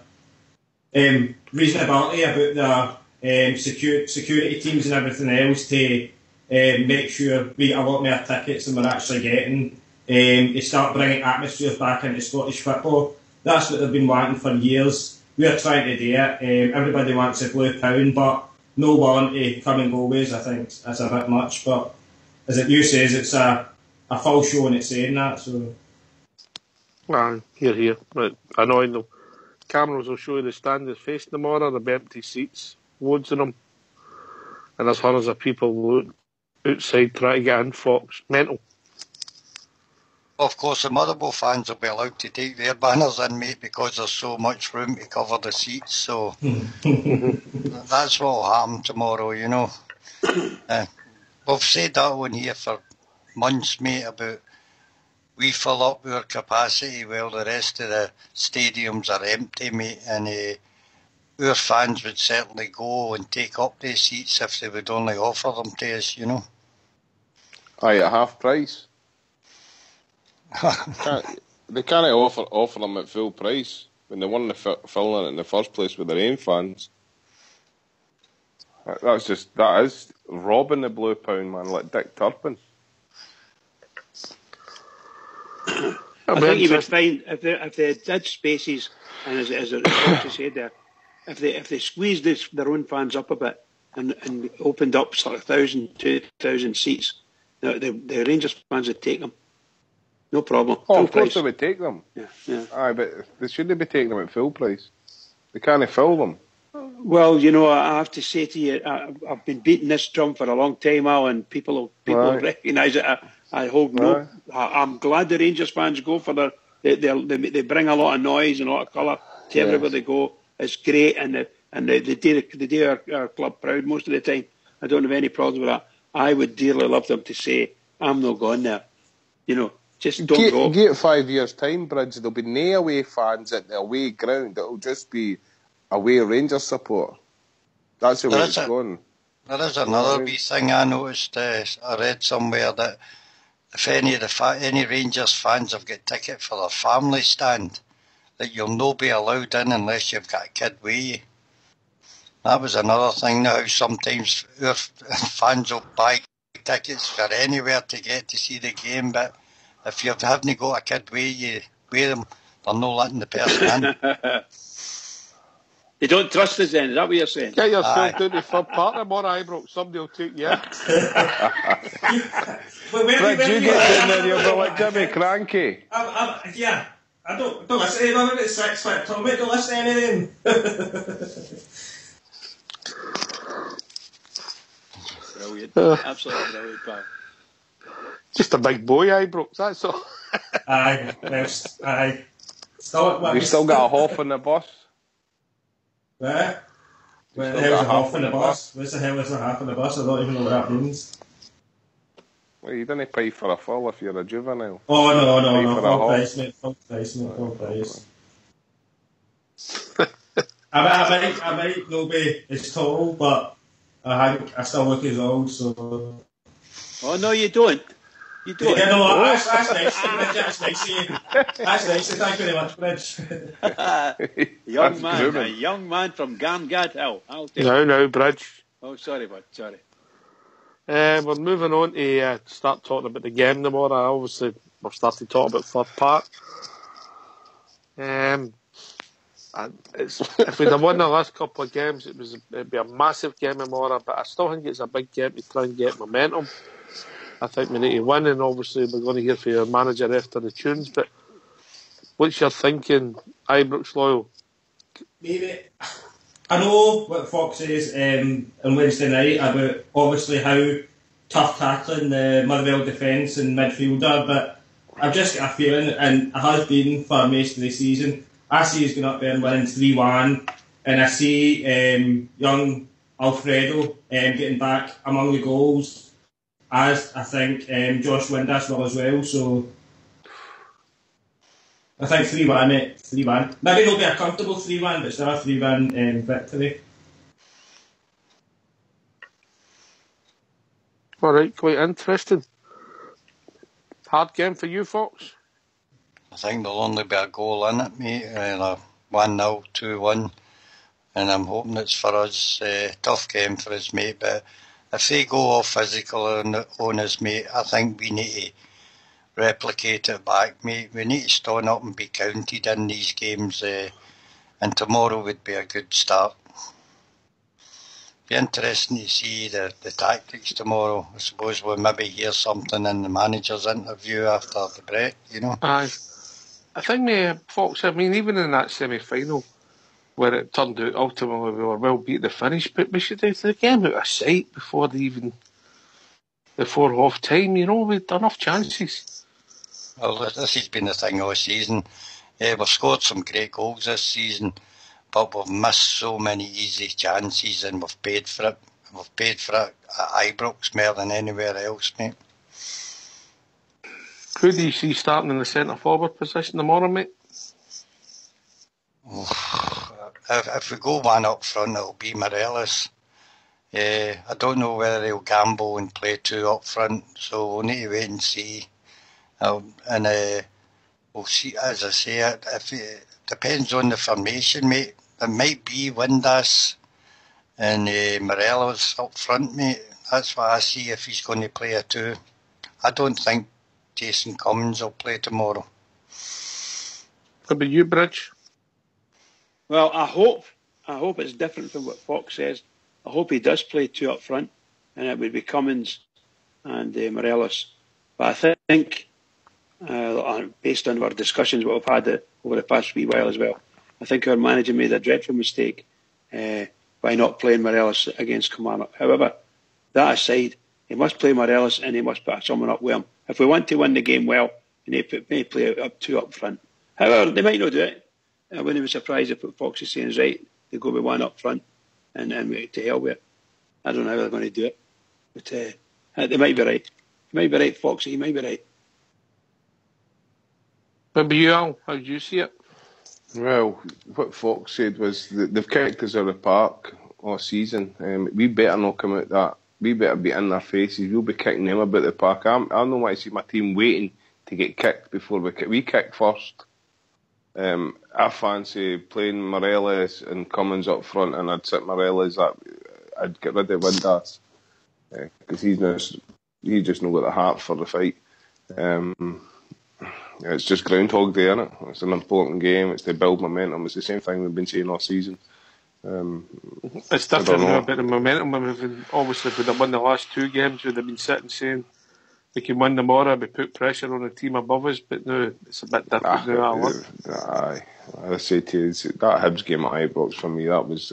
reasonability about the security teams and everything else to make sure we get a lot more tickets than we're actually getting. They start bringing atmospheres back into Scottish football. That's what they've been wanting for years. We're trying to do it. Everybody wants a blue pound, but no willing to come and go ways. I think that's a bit much. But as it you says, it's a full show and it's saying that. So.
Here. But annoying though. Cameras will show you the standards facing them all, there'll be empty seats, loads of them. And there's hundreds of people outside trying to get in, Fox. Mental.
Of course, the Motherwell fans will be allowed to take their banners in, mate, because there's so much room to cover the seats. So that's what will happen tomorrow, We've said that on here for months, mate, about we fill up our capacity while the rest of the stadiums are empty, mate, and our fans would certainly go and take up these seats if they would only offer them to us,
Aye, at half price. They can't offer them at full price when they won filling it in the first place with their own fans. That is robbing the blue pound, man, like Dick Turpin.
I think you would find if they did spaces, and as you said there, if they squeezed their own fans up a bit and opened up sort of 1,000, 2,000 seats, the Rangers fans would take them. No problem.
Oh, of course they would take them.
Yeah.
Aye, but they shouldn't be taking them at full price. They can't fill them.
Well, I have to say to you, I've been beating this drum for a long time, Al, and people recognise it. I hold no. I'm glad the Rangers fans go for they bring a lot of noise and a lot of colour to everywhere they go. It's great, and they do our club proud most of the time. I don't have any problem with that. I would dearly love them to say, "I'm not going there," Just don't go.
Give it 5 years' time, Bridge. There'll be no away fans at the away ground. It'll just be away Rangers support. That's the way it's going.
There is another wee thing I noticed. I read somewhere that if any of any Rangers fans have got ticket for their family stand, that you'll no be allowed in unless you've got a kid with you. That was another thing now. Sometimes our fans will buy tickets for anywhere to get to see the game, but if you haven't got a kid with them, they're not letting the person in.
You don't trust us then, is that what you're saying?
Get yourself down to third part tomorrow, Ibrox. Somebody will take you in.
But you get in there, you'll be like Jimmy Cranky.
Yeah, I don't listen to them about 6 foot Tommy, don't listen to any of them.
Brilliant. Absolutely brilliant, pal.
Just a big boy, Ibrox, that's all.
Aye.
You still got a half on the bus?
Where? Where the hell's a half on the bus? What's the hell is a half on the bus? I don't even know what that means.
Well, you didn't pay for a full if you're a juvenile.
Oh, no. Full price, mate. Full price. I might not be as tall, but I still look as old, so...
Oh, no, you don't. You don't.
Yeah, no, that's nice. That's nice of you. That's nice. Thank you very much, Bridge.
A young man from Garngad Hill.
No, Bridge.
Oh, sorry, bud. Sorry.
We're moving on to start talking about the game tomorrow. Obviously, we've started talking about third part. If we'd have won the last couple of games, it'd be a massive game tomorrow, but I still think it's a big game to try and get momentum. I think we need to win, and obviously we're going to hear from your manager after the tunes, but what's your thinking, Ibrox Loyal?
Maybe. I know what Fox says on Wednesday night about obviously how tough tackling the Motherwell defence and midfield are, but I've just got a feeling, and it has been for most of the season, I see he's going up there and winning 3-1, and I see young Alfredo getting back among the goals, as I think Josh Windass will as well, so I think 3-1, mate. 3-1. Maybe it'll be a comfortable 3-1, but still a 3-1 victory.
Alright, quite interesting. Hard game for you, Fox?
I think there'll only be a goal in it, mate. 1-0, 2-1. And I'm hoping it's for us. Tough game for us, mate. But if they go all physical on us, mate, I think we need to replicate it back, mate. We need to stand up and be counted in these games. And tomorrow would be a good start. Be interesting to see the tactics tomorrow. I suppose we'll maybe hear something in the manager's interview after the break, you know.
Aye. I think, Fox, even in that semi-final, where it turned out ultimately we were well beat the finish, but we should have the game out of sight before half time, we'd done enough chances.
Well, this has been the thing all season. We've scored some great goals this season, but we've missed so many easy chances and we've paid for it. We've paid for it at Ibrox more than anywhere else, mate.
Who do you see starting in the centre-forward position tomorrow, mate?
If we go one up front, it'll be Morelos. I don't know whether he'll gamble and play two up front, so we'll need to wait and see. We'll see, as I say, if it depends on the formation, mate. It might be Windass and Morelos up front, mate. That's what I see if he's going to play a two. I don't think Jason Cummins will play tomorrow.
What about you, Bridge?
Well, I hope it's different from what Fox says. I hope he does play two up front, and it would be Cummins and Morelos. But I think, based on our discussions what we've had over the past wee while as well, I think our manager made a dreadful mistake by not playing Morelos against Kilmarnock. However, that aside, he must play Morelos and he must put someone up with him. If we want to win the game well, we may play up two up front. However, they might not do it. I wouldn't be surprised if what Fox is saying is right. They go with one up front and to hell with it. I don't know how they're going to do it. But they might be right. He might be right, Foxy. He might be right.
What about you, Al? How do you see it?
Well, what Fox said was that they've kicked us out of the park all season. We better not come out that. We better be in their faces. We'll be kicking them about the park. I don't want to see my team waiting to get kicked before we kick first. I fancy playing Morelos and Cummins up front, and I'd sit Morelos up. I'd get rid of Windass because he's just not got the heart for the fight. It's just Groundhog Day, isn't it? It's an important game. It's to build momentum. It's the same thing we've been saying all season.
It's different now about the momentum. Obviously, if we'd have won the last 2 games, we'd have been sitting saying we can win tomorrow. We put pressure on the team above us, but now it's a bit different now.
Aye, I say to you, that Hibs game at Ibrox for me, that was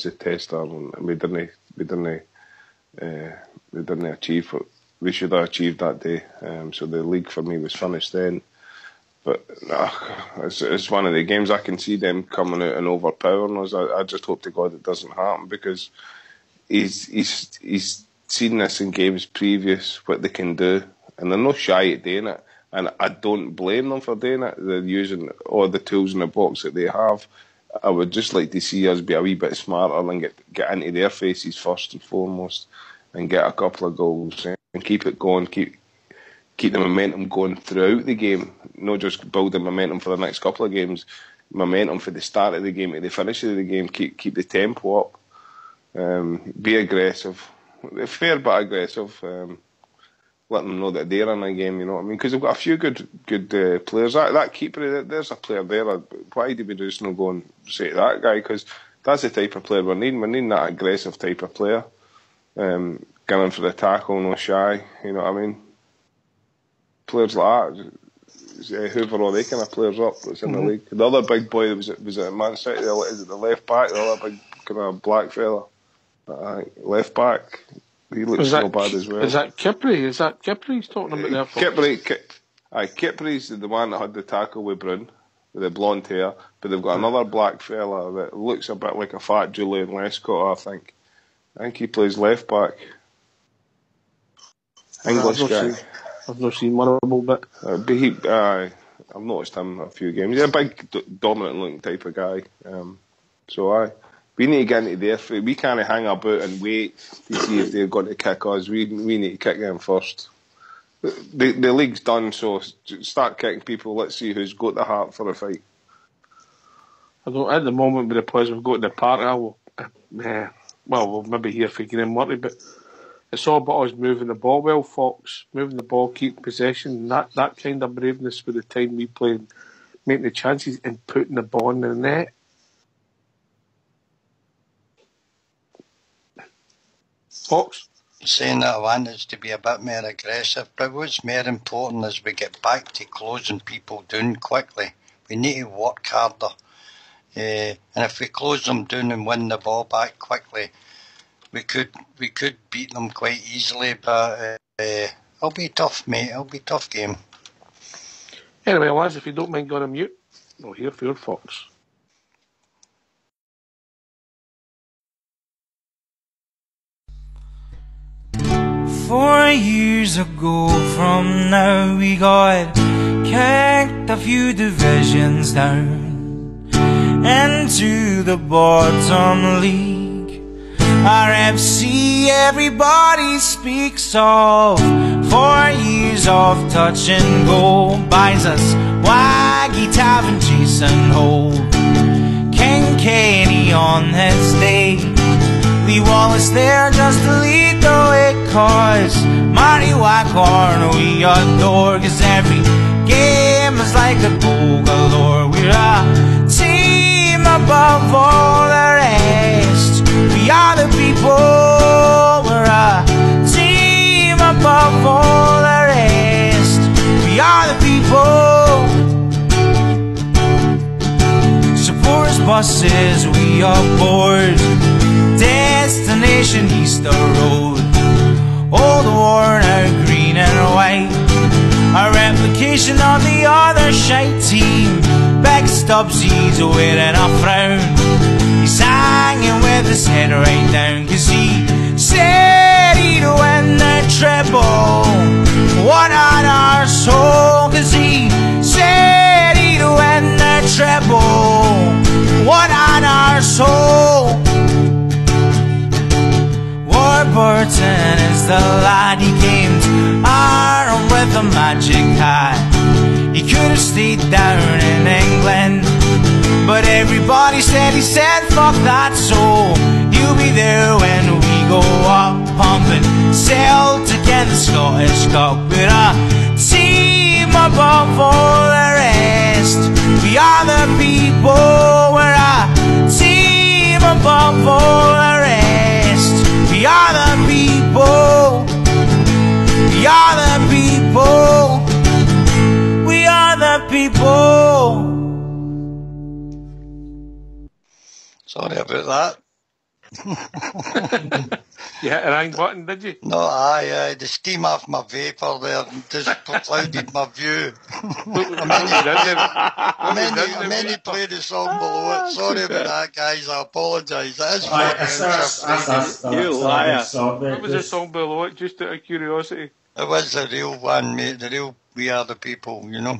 a tester, and we didn't achieve what we should have achieved that day. So the league for me was finished then. But it's one of the games I can see them coming out and overpowering us. I just hope to God it doesn't happen, because he's seen this in games previous, what they can do, and they're not shy at doing it. And I don't blame them for doing it. They're using all the tools in the box that they have. I would just like to see us be a wee bit smarter and get into their faces first and foremost, and get a couple of goals and keep it going, keep the momentum going throughout the game, not just building momentum for the next couple of games, momentum for the start of the game to the finish of the game, keep the tempo up, be aggressive, fair but aggressive, let them know that they're in a game, you know what I mean, because they've got a few good players. That keeper, there's a player there. Why do we just not go and say to that guy, because that's the type of player we're needing that aggressive type of player, going for the tackle, no shy, you know what I mean. Players like that, Hoover, all they kind of players up that's in the league. The other big boy was at Man City, is it the left back, the other big kind of black fella, left back, he looks so bad as well. Is that Kipri he's talking about there? Kipri's the one that had the tackle with Brun, with the blonde hair, but they've got another black fella that looks a bit like a fat Julian Lescott, I think he plays left back. English guy.
I've not seen one of them, but
I've noticed him a few games. He's a big, dominant looking type of guy. We need to get into their foot. We can't hang about and wait to see if they're going to kick us. We need to kick them first. The league's done, so start kicking people. Let's see who's got the heart for a fight.
I don't. At the moment, with the players we've got in the park, we'll maybe hear for Graham Murray, but it's all about us moving the ball well, Fox. Moving the ball, keeping possession, that kind of braveness with the time we play, making the chances and putting the ball in the net. Fox?
Saying that I want us to be a bit more aggressive, but what's more important is we get back to closing people down quickly. We need to work harder. And if we close them down and win the ball back quickly, we could beat them quite easily, but it'll be tough, mate. It'll be a tough game.
Anyway, lads, if you don't mind going on mute, we'll hear for your Fox.
4 years ago from now, we got kicked a few divisions down into the bottom league. RFC everybody speaks of. 4 years of touch and go buys us Waggy Tav and Jason Hole, King Kenny on his day, Lee Wallace there just to lead the way, cause Marty Waghorn we adore, cause every game is like a goal galore. We're a team above all the rest. We are the people. We're a team above all the rest. We are the people. Supporters buses we aboard, destination Easter Road, Old Warner green and white, a replication of the other shite team. Big Stubbsy's wearing a frown, he's hanging with his head right down, cause he said he'd win the treble. What an arsehole, cause he said he'd win the treble. He could have stayed down in England, but everybody said, he said, fuck that, so he'll be there when we go up pumping Celtic and the Scottish Cup. We're a team above all the rest. We are the people. We're a team above all the rest. We are the people. We are the people. We are the people.
Sorry about that.
You hit the wrong button, did you?
No, the steam off my vapour there just clouded my view. I meant to play the song below it. Sorry about that, guys. I apologise. That is
You liar.
What was the song below it, just out of curiosity?
It was the real one, mate. The real We Are the People, you know.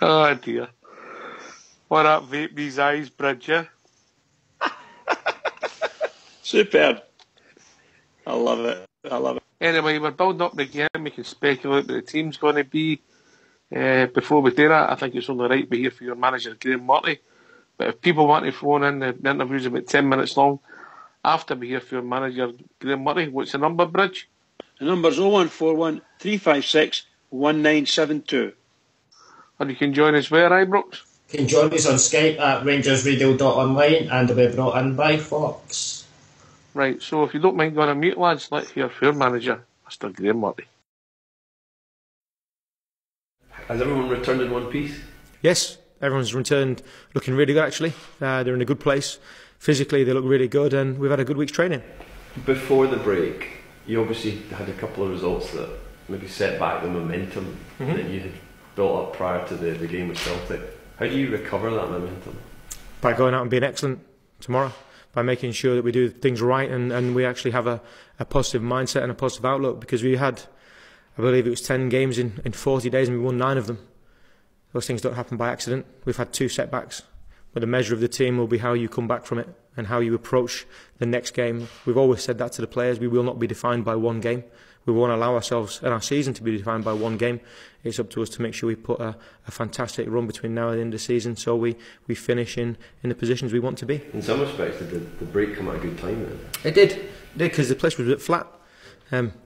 Oh, dear. What up, vape these eyes, Bridger?
Superb. I love it. I love it.
Anyway, we're building up the game. We can speculate what the team's going to be. Before we do that, I think it's only right to be here for your manager, Graham Murty. But if people want to phone in, the interview's about 10 minutes long. After we hear for your manager, Graham Murty, what's the number, Bridge?
The number's 0141 356 1972.
And you can join us where, Ibrox?
You can join us on Skype at RangersRadio.online and will be brought in by Fox.
Right, so if you don't mind going on mute, lads, let's hear for your manager, Mr. Graham Murty.
Has everyone returned in one piece?
Yes, everyone's returned looking really good, actually. They're in a good place. Physically, they look really good, and we've had a good week's training.
Before the break, you obviously had a couple of results that maybe set back the momentum that you had built up prior to the game with Celtic. How do you recover that momentum?
By going out and being excellent tomorrow, by making sure that we do things right and we actually have a positive mindset and a positive outlook, because we had, I believe it was 10 games in 40 days and we won 9 of them. Those things don't happen by accident. We've had 2 setbacks, but the measure of the team will be how you come back from it and how you approach the next game. We've always said that to the players. We will not be defined by one game. We won't allow ourselves and our season to be defined by one game. It's up to us to make sure we put a fantastic run between now and the end of the season, so we finish in the positions we want to be.
In some respects, did the break come at a good time then?
It did, because the place was a bit flat.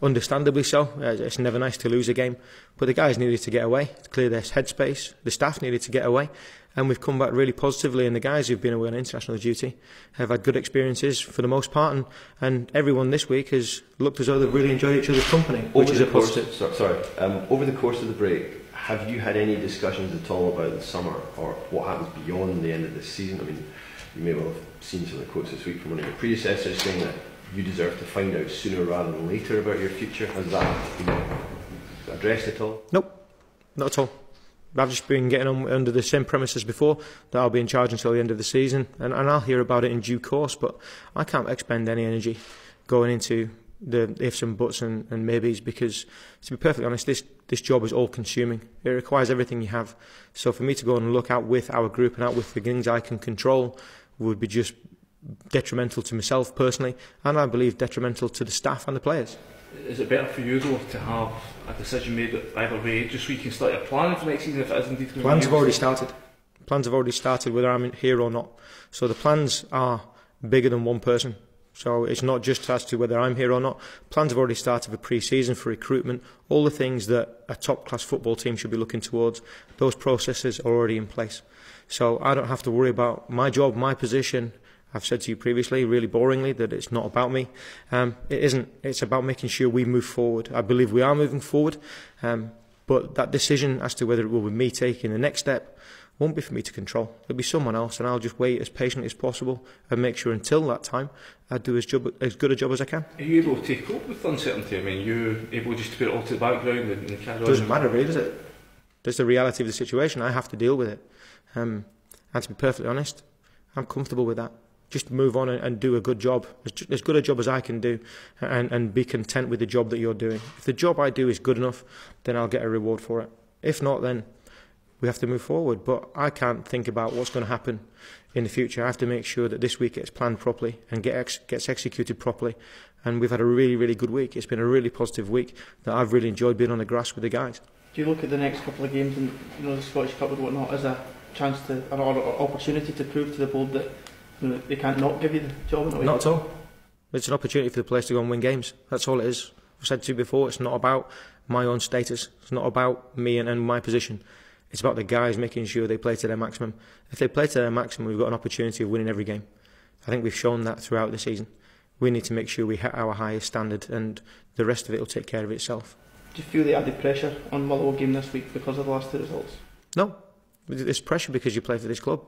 Understandably so. It's never nice to lose a game, but the guys needed to get away to clear their headspace. The staff needed to get away, and we've come back really positively, and the guys who've been away on international duty have had good experiences for the most part, and everyone this week has looked as though they've really enjoyed each other's company, which is a positive.
Over the course of the break, have you had any discussions at all about the summer or what happens beyond the end of this season? I mean, you may well have seen some of the quotes this week from one of your predecessors saying that you deserve to find out sooner rather than later about your future. Has that been addressed at all?
Nope, not at all. I've just been getting on under the same premises before, that I'll be in charge until the end of the season, and I'll hear about it in due course, but I can't expend any energy going into the ifs and buts and maybes, because, to be perfectly honest, this job is all-consuming. It requires everything you have. So for me to go and look out with our group and out with the things I can control would be just detrimental to myself personally, and I believe detrimental to the staff and the players.
Is it better for you though to have a decision made either way, just so you can start your planning for next season if it is indeed going to be?
Plans have already started. Plans have already started whether I'm here or not. So the plans are bigger than one person. So it's not just as to whether I'm here or not. Plans have already started for pre-season, for recruitment, all the things that a top-class football team should be looking towards. Those processes are already in place. So I don't have to worry about my job, my position. I've said to you previously, really boringly, that it's not about me. It isn't. It's about making sure we move forward. I believe we are moving forward, but that decision as to whether it will be me taking the next step won't be for me to control. It'll be someone else, and I'll just wait as patiently as possible and make sure until that time I do as good a job as I can.
Are you able to cope with uncertainty? I mean, you're able just to put it all to the background and carry on?
It doesn't matter really, does it? That's the reality of the situation. I have to deal with it. And to be perfectly honest, I'm comfortable with that. Just move on and do a good job, as good a job as I can do, and be content with the job that you're doing. If the job I do is good enough, then I'll get a reward for it. If not, then we have to move forward. But I can't think about what's going to happen in the future. I have to make sure that this week gets planned properly and gets executed properly. And we've had a really, really good week. It's been a really positive week that I've really enjoyed being on the grass with the guys.
Do you look at the next couple of games and the Scottish Cup and whatnot as a chance to, an opportunity to prove to the board that they can't not give you the job?
Not at all. It's an opportunity for the players to go and win games. That's all it is. I've said to you before, it's not about my own status. It's not about me and my position. It's about the guys making sure they play to their maximum. If they play to their maximum, we've got an opportunity of winning every game. I think we've shown that throughout the season. We need to make sure we hit our highest standard, and the rest of it will take care of itself.
Do you feel the added pressure on Motherwell game this week because of the last two results?
No. There's pressure because you play for this club.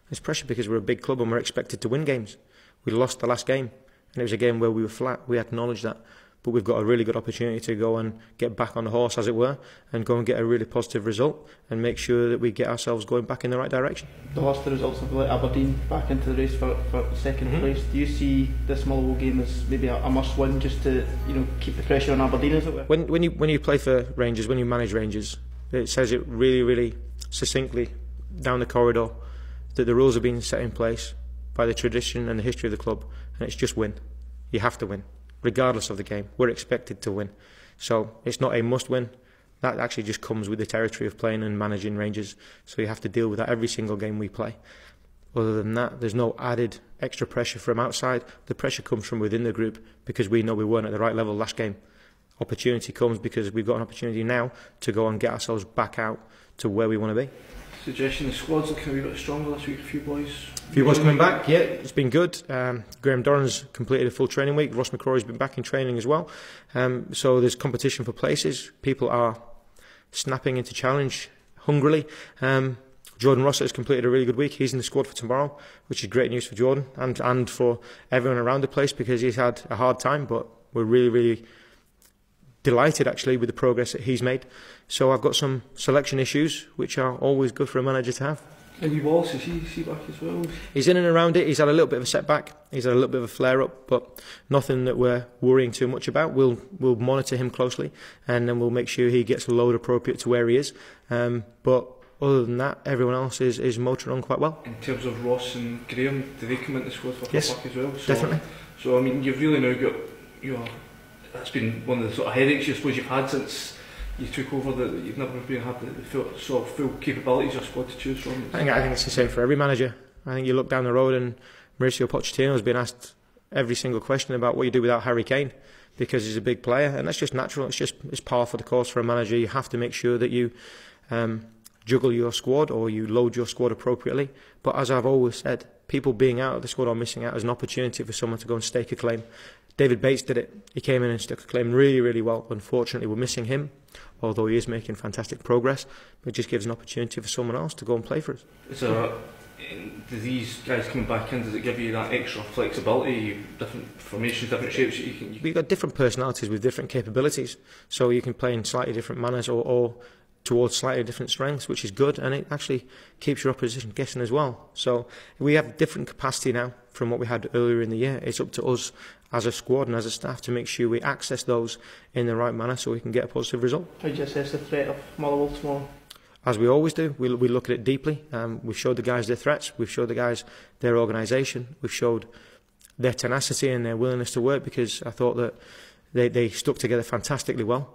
There's pressure because we're a big club and we're expected to win games. We lost the last game, and it was a game where we were flat. We acknowledge that. But we've got a really good opportunity to go and get back on the horse, as it were, and go and get a really positive result and make sure that we get ourselves going back in the right direction.
The last two results have let Aberdeen back into the race for second place. Do you see this Motherwell game as maybe a must-win, just to keep the pressure on Aberdeen, as it were?
When you play for Rangers, when you manage Rangers, it says it really, really succinctly down the corridor that the rules have been set in place by the tradition and the history of the club, and it's just win. You have to win. Regardless of the game, we're expected to win. So it's not a must-win. That actually just comes with the territory of playing and managing Rangers. So you have to deal with that every single game we play. Other than that, there's no added extra pressure from outside. The pressure comes from within the group because we know we weren't at the right level last game. Opportunity comes because we've got an opportunity now to go and get ourselves back out to where we want to be.
Suggestion the squad's looking a wee bit stronger this week. A few boys
coming back. Yeah, it's been good. Graham Doran's completed a full training week. Ross McCrory's been back in training as well. So there's competition for places. People are snapping into challenge hungrily. Jordan Rossett has completed a really good week. He's in the squad for tomorrow, which is great news for Jordan and for everyone around the place, because he's had a hard time, but we're really, really delighted actually with the progress that he's made. So I've got some selection issues, which are always good for a manager to have.
And Wallace, is he back as well?
He's in and around it. He's had a little bit of a setback. He's had a little bit of a flare-up, but nothing that we're worrying too much about. We'll monitor him closely, and then we'll make sure he gets a load appropriate to where he is. But other than that, everyone else is motoring on quite well.
In terms of Ross and Graham, do they come into the squad for
yes,
back as well? So,
definitely.
So I mean, you've really now got that's been one of the sort of headaches I suppose you've had since you took over, that you've never been had the full capabilities of squad to choose from.
I think it's the same for every manager. I think you look down the road and Mauricio Pochettino has been asked every single question about what you do without Harry Kane, because he's a big player, and that's just natural. It's par for the course for a manager. You have to make sure that you juggle your squad, or you load your squad appropriately. But as I've always said, people being out of the squad or missing out is an opportunity for someone to go and stake a claim. David Bates did it. He came in and stuck a claim really, really well. Unfortunately, we're missing him, although he is making fantastic progress. But it just gives an opportunity for someone else to go and play for us.
So, do these guys coming back in, does it give you that extra flexibility, different formations, different shapes that you can...
We've got different personalities with different capabilities, so you can play in slightly different manners or towards slightly different strengths, which is good, and it actually keeps your opposition guessing as well. So we have different capacity now from what we had earlier in the year. It's up to us as a squad and as a staff to make sure we access those in the right manner so we can get a positive result.
How do you assess the threat of Motherwell tomorrow?
As we always do, we look at it deeply. We've showed the guys their threats, we've showed the guys their organisation, we've showed their tenacity and their willingness to work, because I thought that they stuck together fantastically well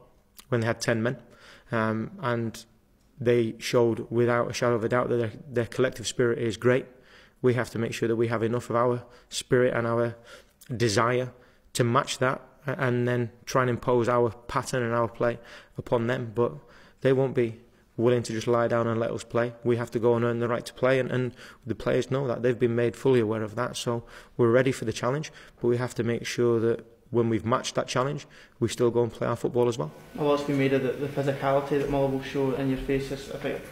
when they had 10 men. And they showed without a shadow of a doubt that their collective spirit is great. We have to make sure that we have enough of our spirit and our desire to match that, and then try and impose our pattern and our play upon them. But they won't be willing to just lie down and let us play. We have to go and earn the right to play, and the players know that. They've been made fully aware of that, so we're ready for the challenge, but we have to make sure that when we've matched that challenge, we still go and play our football as well.
A lot's been made of the physicality that Motherwell show in your faces. I think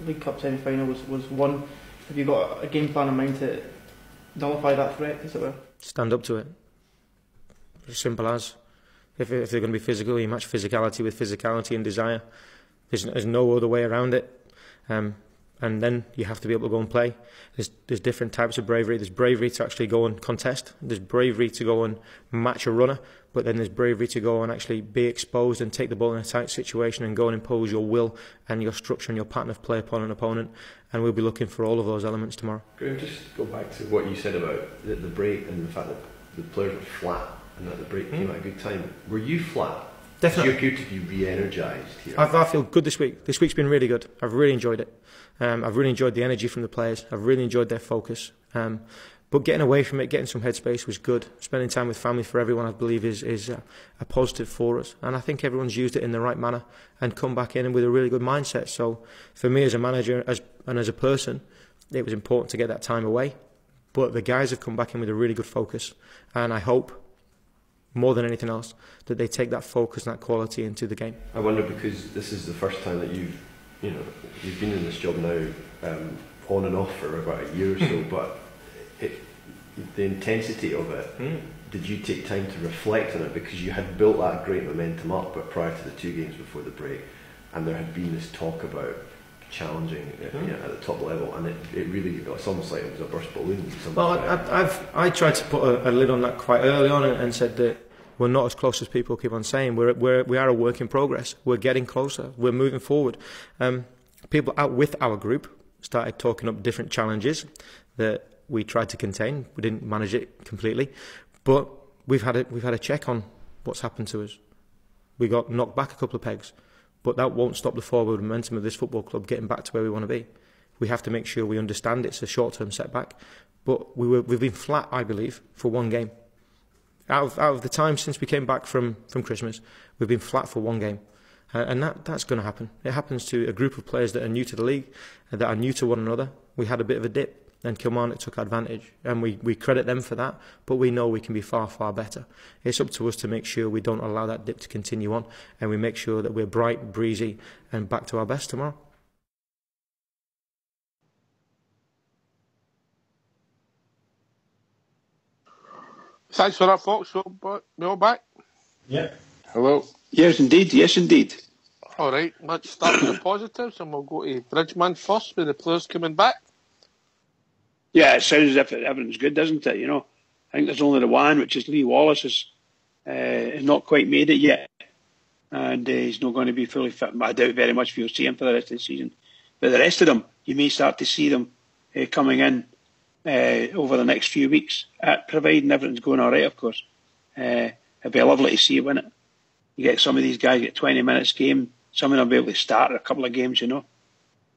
League Cup semi-final was one. Have you got a game plan in mind to nullify that threat, as it were? Stand
up to it. As simple as. If they're going to be physical, you match physicality with physicality and desire. There's no other way around it. And then you have to be able to go and play. There's different types of bravery. There's bravery to actually go and contest. There's bravery to go and match a runner. But then there's bravery to go and actually be exposed and take the ball in a tight situation and go and impose your will and your structure and your pattern of play upon an opponent. And we'll be looking for all of those elements tomorrow.
Graham, just go back to what you said about the break and the fact that the players were flat and that the break came at a good time. Were you flat?
Definitely.
You appear to be re-energised here.
I feel good this week. This week's been really good. I've really enjoyed it. I've really enjoyed the energy from the players. I've really enjoyed their focus. But getting away from it, getting some headspace was good. Spending time with family for everyone, I believe, is a positive for us. And I think everyone's used it in the right manner and come back in with a really good mindset. So for me as a manager and as a person, it was important to get that time away. But the guys have come back in with a really good focus. And I hope, more than anything else, that they take that focus and that quality into the game.
I wonder, because this is the first time that you've been in this job now on and off for about a year or so, but the intensity of it, did you take time to reflect on it? Because you had built that great momentum up, but prior to the 2 games before the break, and there had been this talk about challenging at the top level, and it really, it's almost like it was a burst balloon.
Well, I tried to put a lid on that quite early on and said that we're not as close as people keep on saying. We are a work in progress. We're getting closer. We're moving forward. People out with our group started talking up different challenges that we tried to contain. We didn't manage it completely, but we've had a check on what's happened to us. We got knocked back a couple of pegs, but that won't stop the forward momentum of this football club getting back to where we want to be. We have to make sure we understand it's a short-term setback, but we've been flat, I believe, for 1 game. Out of the time since we came back from Christmas, we've been flat for 1 game. And that's going to happen. It happens to a group of players that are new to the league, that are new to one another. We had a bit of a dip, and Kilmarnock took advantage. And we credit them for that, but we know we can be far, far better. It's up to us to make sure we don't allow that dip to continue on, and we make sure that we're bright, breezy, and back to our best tomorrow.
Thanks for that, folks. We all back?
Yeah.
Hello.
Yes, indeed. Yes, indeed.
All right, let's start with the positives, and we'll go to Bridgeman first with the players coming back.
Yeah, it sounds as if everything's good, doesn't it? I think there's only the one, which is Lee Wallace, has not quite made it yet, and he's not going to be fully fit. I doubt very much if you'll see him for the rest of the season. But the rest of them, you may start to see them coming in over the next few weeks, providing everything's going all right, of course. It'd be lovely to see it, wouldn't it? You get some of these guys get 20 minutes game. Some of them will be able to start a couple of games,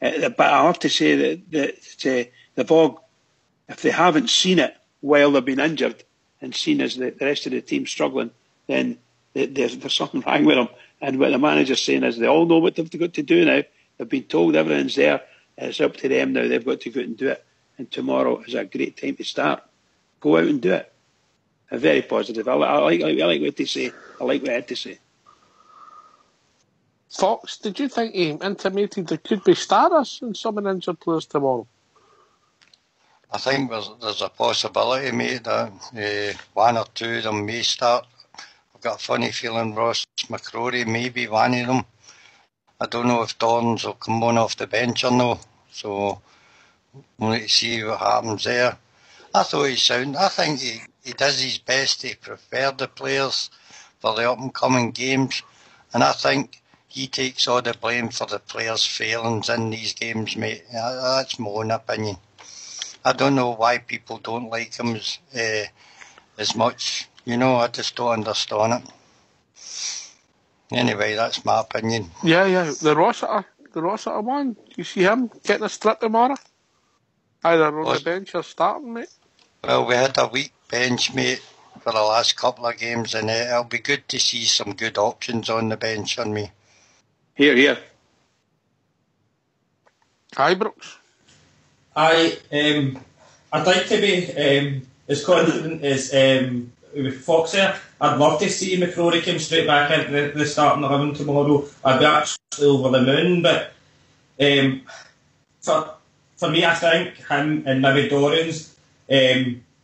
But I have to say that the Vog, if they haven't seen it while they've been injured and seen as the rest of the team struggling, then there's something wrong with them. And what the manager's saying is they all know what they've got to do now. They've been told everything's there. It's up to them now. They've got to go out and do it. And tomorrow is a great time to start. Go out and do it. Very positive. I like what they say. I like what I had to say.
Fox, did you think he intimated there could be starters in some injured players tomorrow?
I think there's a possibility, mate, that 1 or 2 of them may start. I've got a funny feeling Ross McCrory may be one of them. I don't know if Dorns will come on off the bench or no, so we'll need to see what happens there. I thought he sounded. I think he does his best to prepare the players for the up and coming games, and I think he takes all the blame for the players' failings in these games, mate. That's my own opinion. I don't know why people don't like him as much. I just don't understand it. Anyway, that's my opinion.
Yeah. The Rossiter one. You see him getting a strip tomorrow? Either on the bench or starting, mate.
Well, we had a weak bench, mate, for the last couple of games, and it'll be good to see some good options on the bench on me.
Here.
Ibrox.
I'd like to be as confident as with Fox there. I'd love to see McCrory come straight back into the starting 11 tomorrow. I'd be absolutely over the moon, but for me, I think him and maybe Dorans,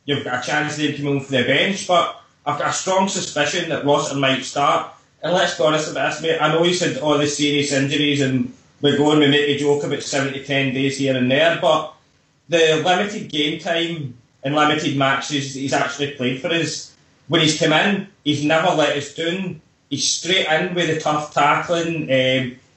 you've got a chance of them coming on for the bench, but I've got a strong suspicion that Rossiter might start. And let's be honest about this, mate. I know he's had all the serious injuries, and we make a joke about 7 to 10 days here and there, but the limited game time and limited matches he's actually played for us, when he's come in, he's never let us down. He's straight in with the tough tackling.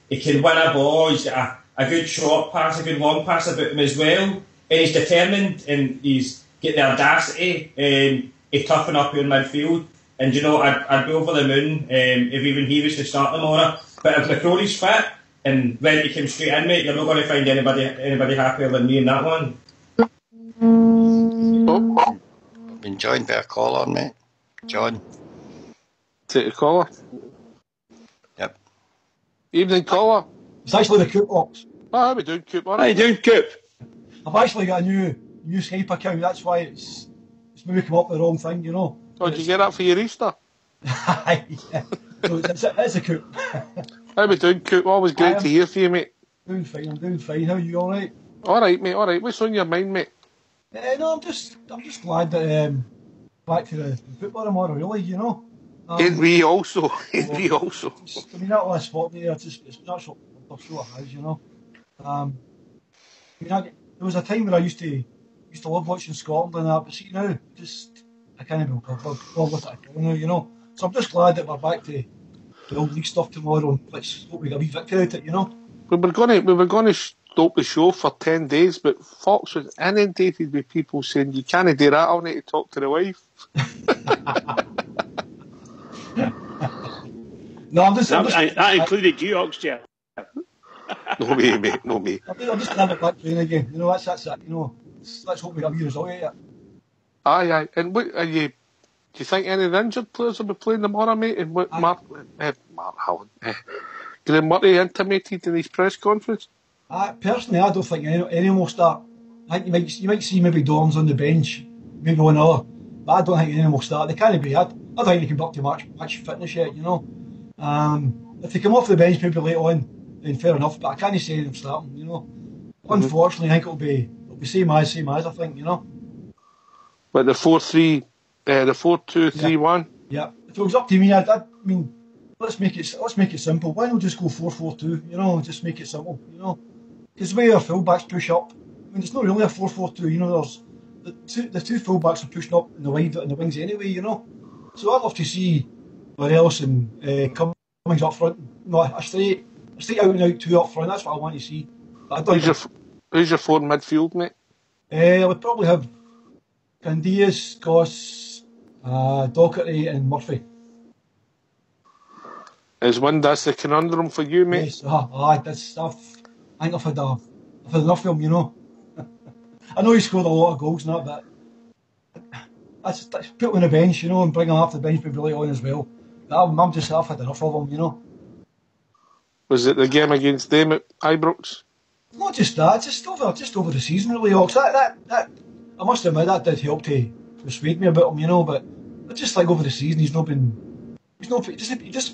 He can win a ball. He's got a good short pass, a good long pass about him as well. And he's determined, and he's got the audacity to toughen up in midfield. And you know, I'd be over the moon if even he was to start tomorrow. But if McCrory's fit and Renty came straight in, mate, you're not going to find anybody happier than me in that one.
I've been joined by a caller, mate. John.
Take a caller.
Yep.
Evening, caller.
It's actually the Coop box.
Oh, how we doing, Coop?
How you doing, Coop?
I've actually got a new Skype account. That's why it's maybe come up with the wrong thing, you know.
Oh, did you get that for your Easter?
Yeah. So it's a Coop.
How we doing, Coop? Always great to hear from you, mate.
I'm doing fine. How are you? All right?
All right, mate. All right. What's on your mind, mate?
No, I'm just glad that back to the football tomorrow. Really, you know.
And we also. I
mean, that last spot there, it's not so it has, you know. There was a time where I used to love watching Scotland and that, but see now, I can't even bother with it now, you know. So I'm just glad that we're back to the old league stuff tomorrow, and let's hope we get a wee victory out of it, you know.
We were going to stop the show for 10 days, but Fox was inundated with people saying, you can't do that, I'll need to talk to the wife.
No, I'm just
that included you, Oxchair.
No me, mate, no me.
I'm just glad we're back playing again, you know, that's it, you know. Let's hope we get a wee result out of it.
Aye. And what are you? Do you think any of the injured players will be playing tomorrow, mate? And what Mark Howland, Graham Murray intimated in his press conference?
Personally, I don't think any will start. I think you might see maybe Dorns on the bench, maybe one other, but I don't think any will start. They can't be. I don't think they can be up to match fitness yet, you know. If they come off the bench maybe later on, then fair enough. But I can't say them starting, you know. Unfortunately, I think it'll be same as I think, you know.
But the 4-3, the 4-2-3-1.
Yeah. If it was up to me, I mean, let's make it simple. Why not just go 4-4-2? You know, just make it simple. You know, because the way our fullbacks push up, I mean, it's not really a 4-4-2. You know, there's the two fullbacks are pushing up in the wide and the wings anyway. You know, so I'd love to see Morelos and Cummings up front. No, a straight out and out two up front. That's what I want to see. But
Who's your four in midfield, mate?
I would probably have Candias, Goss, Docherty and Murphy.
Is that's the conundrum for you, mate?
Yes, that's stuff. I think I've had enough of him, you know. I know he scored a lot of goals and that, but that's put him on the bench, you know, and bring him off the bench maybe later on as well. I've had enough of him, you know. Was
it the game against them at Ibrox?
Not just that, just over the season really, Ox. That I must admit that did help to persuade me about him, you know. But I just like over the season he just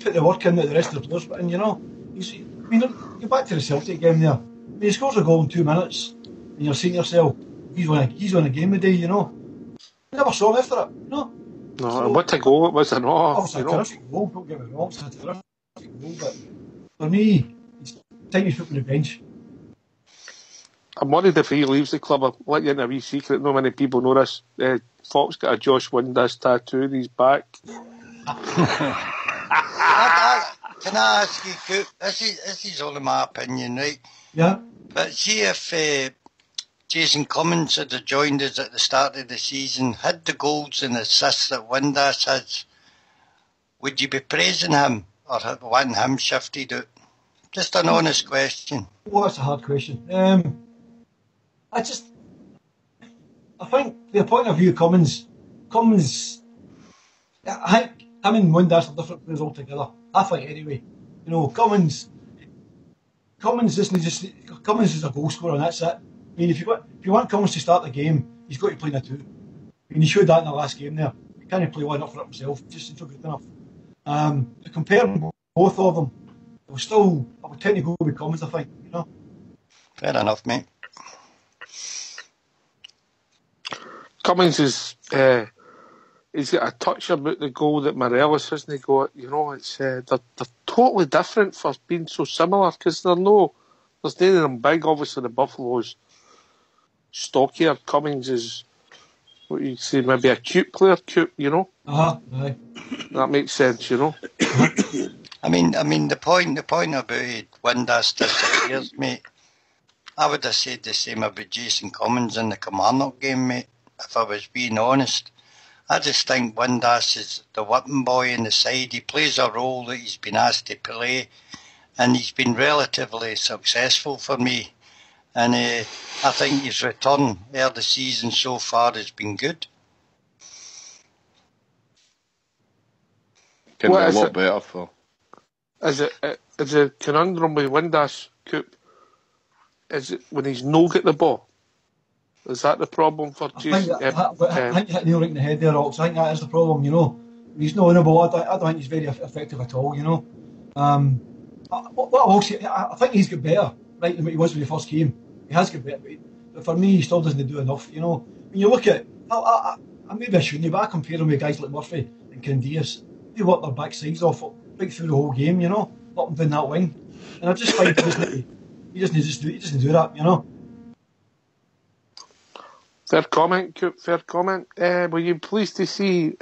put the work in that the rest of the players put in, you know. Go back to the Celtic game there. I mean, he scores a goal in 2 minutes, and you're saying to yourself, he's won a game today, you know. I never saw him after it, you know.
No, so, and what a goal it was, I know.
It was a terrific goal, don't get me wrong, it's a terrific goal, but for me, it's time to put him on the bench.
I'm worried if he leaves the club. I'll let you in a wee secret. Not many people know this. Fox got a Josh Windass tattoo in his back.
Can I ask you, Coop? This is only my opinion, right?
Yeah.
But see if Jason Cummins had joined us at the start of the season, had the goals and assists that Windass has, would you be praising him or wanting him shifted out? Just an honest question.
Well, that's a hard question. I think the point of view Cummins, I think him and Windass are different players altogether. I think anyway. You know, Cummins is a goal scorer and that's it. I mean, if you want Cummins to start the game, he's got to play in a two. I mean, he showed that in the last game there. He can't play one up for it himself, just not good enough. Comparing both of them, I would tend to go with Cummins, I think, you know.
Fair enough, mate.
Cummins he's got a touch about the goal that Morelos hasn't got. You know, it's they're totally different for being so similar because there's none of them big. Obviously, the Buffalo's stockier. Cummins is what you say, maybe a cute player, you know.
Aye.
That makes sense, you know.
I mean, the point about Windass disappears, mate. I would have said the same about Jason Cummins in the Kilmarnock game, mate. If I was being honest, I just think Windass is the whipping boy in the side. He plays a role that he's been asked to play, and he's been relatively successful for me. And I think his return of the season so far has been good.
Can be a lot better for.
Is a conundrum with Windass, Coop? Is it when he's no get the ball? Is that the problem for Jason?
I think you hit the nail right in the head there, Rox. I think that is the problem, you know. When he's not on the ball, I don't think he's very effective at all, you know. What I will say, I think he's got better, right, than what he was when he first came. He has got better, but for me, he still doesn't do enough, you know. When you look at, maybe I shouldn't, but I compare him with guys like Murphy and Candias. They work their backsides off right through the whole game, you know, up and down that wing. And I just find he doesn't do that, you know.
Fair comment, Coop, fair comment. Were you pleased to see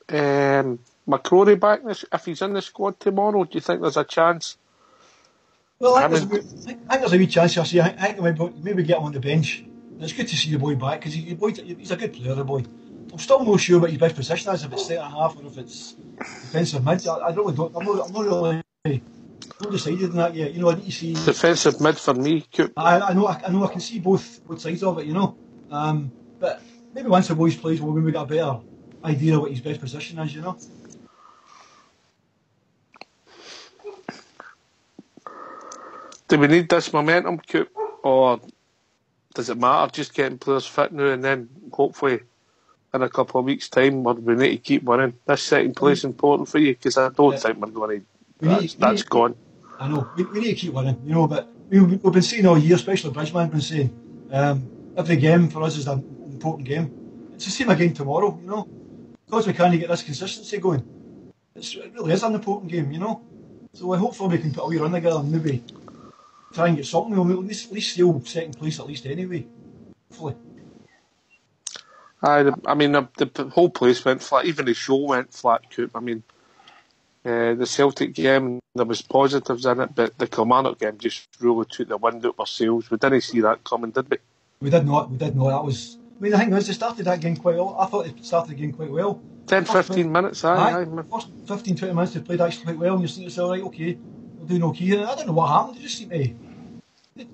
McCrory back if he's in the squad tomorrow? Do you think there's a chance?
Well, I think there's a wee chance. I think maybe get him on the bench. And it's good to see the boy back because he's a good player, the boy. I'm still not sure what his best position is, if it's centre half or if it's defensive mid. I really don't. I'm not really not decided on that yet. You know, I need to see
defensive mid for me, Coop.
I know I can see both sides of it, you know. But maybe once the boys plays, we'll maybe get a better idea of what his best position is, you know.
Do we need this momentum, Coop, or does it matter just getting players fit now and then hopefully in a couple of weeks' time we need to keep winning? This second place is important for you because I don't think we're going to. That's gone.
I know we need to keep winning, you know. But we've been saying all year, especially Bridgeman, been saying every game for us is an important game. It's the same again tomorrow, you know. Because we can't get this consistency going, it really is an important game, you know. So hopefully we can put a wee run together and maybe try and get something. We'll at least steal second place at least anyway. Hopefully.
I mean, the whole place went flat. Even the show went flat, Coop. I mean, the Celtic game, there was positives in it, but the Kilmarnock game just really took the wind out of our sails. We didn't see that coming, did we?
We did not. That was... I mean, the thing was, they started that game quite well. I thought they started the game quite well.
10-15 minutes, aye.
First 15-20 minutes they played actually quite well, and you're thinking to yourself, right, okay, we'll do no key. And I don't know what happened. They just seemed to... It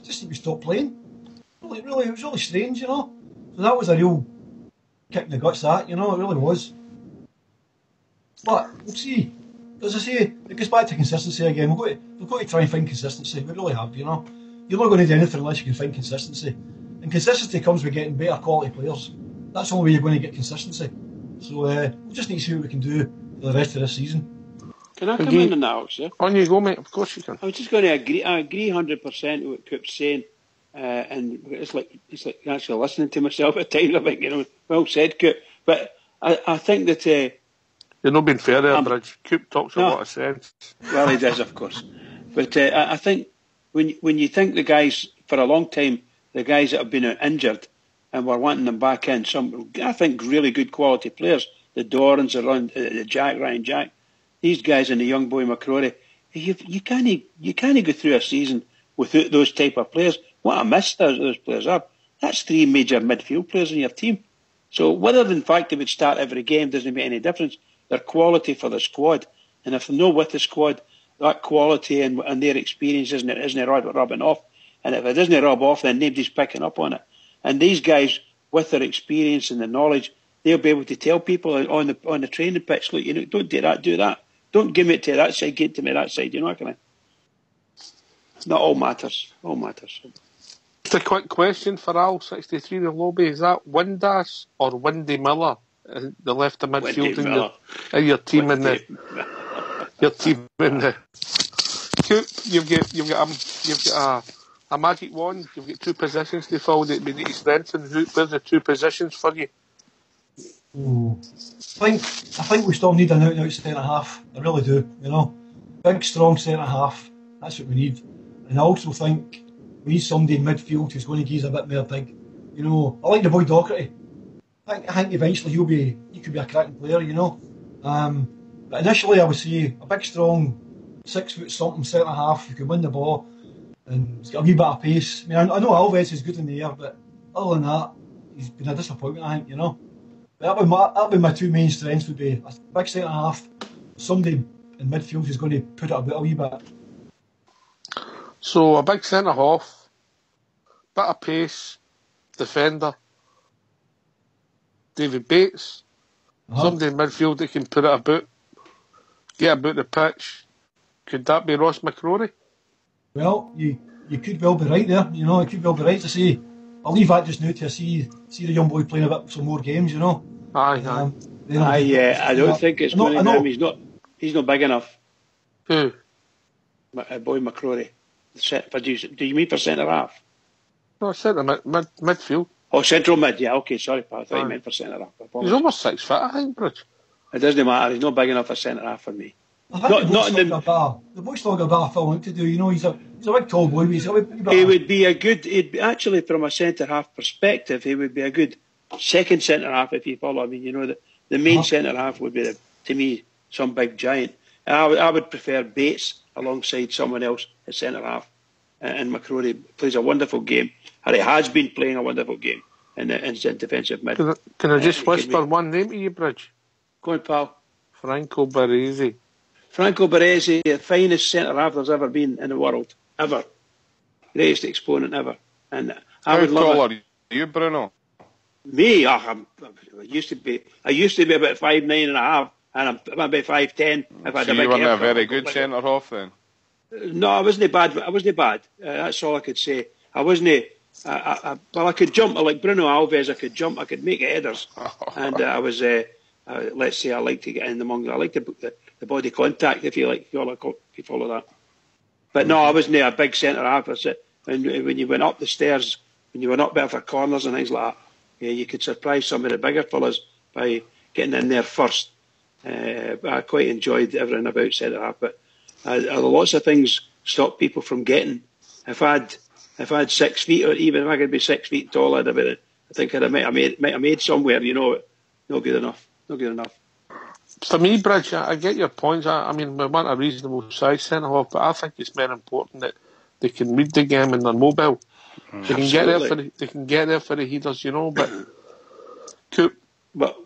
just seemed to stop playing. It was really strange, you know. So that was a real kick in the guts, that, you know, it really was. But we'll see. As I say, it goes back to consistency again. We've got to try and find consistency. We really have, you know. You're not going to do anything unless you can find consistency. And consistency comes with getting better quality players. That's the only way you're going to get consistency. So we'll just need to see what we can do for the rest of this season.
Can I come in on that, Alex? Yeah?
On you go, mate. Of course you can.
I was just going to agree. I agree 100% with what Coop's saying. And it's like actually listening to myself at times. I think, you know, well said, Coop. But I think that
you're not being fair there, Bridge. Coop talks a lot of sense.
Well, he does, of course. But I think when you think the guys for a long time, the guys that have been injured and we're wanting them back in, some I think really good quality players, the Dorans around, the Ryan Jack, these guys and the young boy McCrory, you can't go through a season without those type of players. What a miss those players are. That's three major midfield players in your team. So whether the fact they would start every game doesn't make any difference. They're quality for the squad. And if they're not with the squad, that quality and their experience isn't rubbing off. And if it doesn't rub off, then nobody's picking up on it. And these guys, with their experience and the knowledge, they'll be able to tell people on the training pitch, look, you know, don't do that. Don't give it to that side, get to me that side. You know what I mean? Not all matters. All matters.
Just a quick question for Al63 in the lobby. Is that Windass or Windy Miller, the left of midfield in your team in the your team in the Coop? You've got a magic wand. You've got two positions to fill that we need to strengthen. Where's the two positions for you?
I think we still need an out-and-out centre half. I really do. You know, big, strong centre half. That's what we need. And I also think we need somebody in midfield who's going to give us a bit more big. You know, I like the boy Docherty. I think eventually he could be a cracking player. You know, but initially I would say a big, strong, 6 foot something centre half who can win the ball and he's got a wee bit of pace. I mean, I know Alves is good in the air, but other than that, he's been a disappointment. I think, you know. That'll be my two main strengths. Would be a big centre half, somebody in midfield who's going to put it about a wee bit.
So a big centre half, bit of pace, defender. David Bates, somebody in midfield that can put it about, get about the pitch. Could that be Ross McCrory?
Well, you could well be right there. You know, you could well be right to say. I'll leave that just now to see the young boy playing a bit some more games. You know.
I
don't think it's going to him. He's not big enough.
Who?
Boy McCrory. Do you mean for centre half?
No, centre midfield.
Oh, central mid, yeah, okay, sorry, pal. I thought you meant for centre half.
He's almost 6 foot, I think, Bridge.
It doesn't matter, he's not big enough for centre half for me.
I think the boy's still got a bit of filling to do, you know, he's a big tall boy, but
he would be a good, actually from a centre half perspective, he would be a good second centre half if you follow. I mean, you know, the main centre half would be, to me, some big giant. I would prefer Bates alongside someone else at centre half. And McCrory plays a wonderful game. And he has been playing a wonderful game in defensive mid.
Can I just whisper one name to you, Bridge?
Go on, pal.
Franco Baresi.
Franco Baresi, the finest centre half there's ever been in the world, ever. Greatest exponent ever. And
how tall are you, Bruno?
Me, I used to be about 5'9.5", and I'm about 5'10".
So you weren't a very good centre half then?
No, I wasn't bad. That's all I could say. I wasn't. I could jump. Like Bruno Alves, I could jump. I could make headers, and I was. Let's say I like to get in among. I like the body contact, if you like. If you follow that. But no, I wasn't a big centre half. When you went up the stairs, when you went up there for corners and things like that, yeah, you could surprise some of the bigger fellas by getting in there first. I quite enjoyed everything about centre half, but. Lots of things stop people from getting. If I had 6 feet, or even if I could be 6 feet tall, I think I might have made somewhere. You know, not good enough.
For me, Bridge, I get your points. I mean, we want a reasonable size centre half, but I think it's more important that they can read the game and they're mobile. They can get there for the headers, you know. But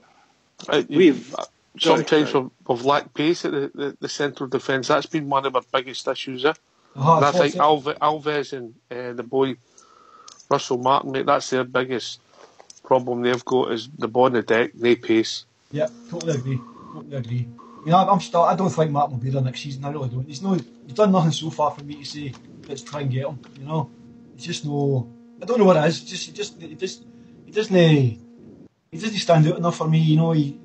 sometimes we've lacked pace at the central defence. That's been one of our biggest issues. And I think Alves and the boy Russell Martin, mate, that's their biggest problem they've got is the ball on the deck, no pace.
Yeah, totally agree. I mean, I don't think Martin will be there next season. I really don't. He's done nothing so far for me to say let's try and get him. You know, it's just no. I don't know what it is. He doesn't stand out enough for me. You know, he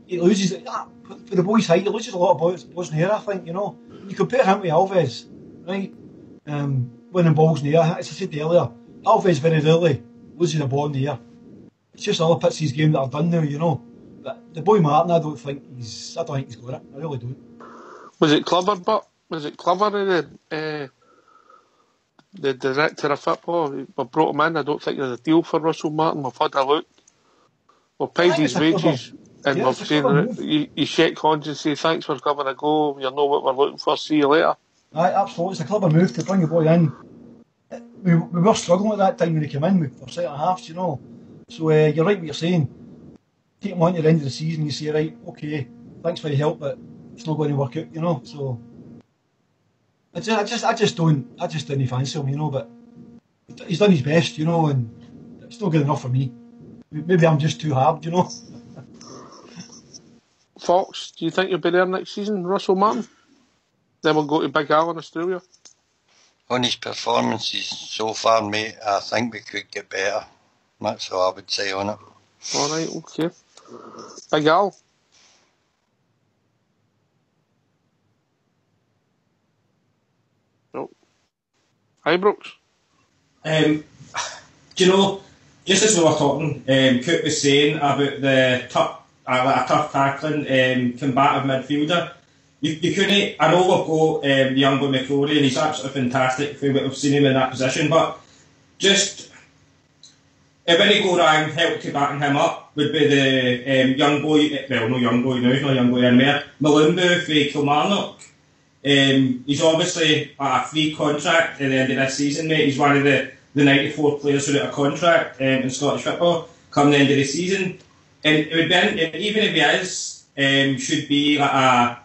loses for the boy's height. He loses a lot of balls in the air. I think, you know, you compare him with Alves, right? Winning balls in the air. As I said earlier, Alves very rarely loses a ball in the air. It's just other bits of his game that I've done now, you know. But the boy Martin, I don't think he's got it. I really don't.
Was it clever, the director of football? We brought him in. I don't think there's a deal for Russell Martin. We've had a look. We've paid his wages. And we've seen you shake hands and say thanks for coming a go. You know what we're looking for. See you later.
Aye, absolutely. It's a clever move to bring the boy in. We were struggling at that time when he came in for centre halves, you know. So you're right what you're saying. Take him on to the end of the season. You say, right, okay, thanks for your help, but it's not going to work out, you know. So I just didn't fancy him, you know. But he's done his best, you know, and it's not good enough for me. Maybe I'm just too hard, you know.
Fox, do you think you'll be there next season, Russell Martin? Then we'll go to Big Al in Australia.
On his performances so far, mate, I think we could get better. That's all I would say on it.
Alright, okay. Big Al? No. Hi, Brooks.
Do you know, just as we were talking, Cook was saying about the tough tackling, combative midfielder. You couldn't. I know we've got the young boy McCrory, and he's absolutely fantastic for what we've seen him in that position. But just if any go wrong, help to backing him up would be the young boy. Well, no young boy now, no young boy anymore. Malumbu for Kilmarnock. He's obviously a free contract at the end of this season, mate. He's one of the 94 players who are out of contract in Scottish football come the end of the season. And it would be, even if he is, should be like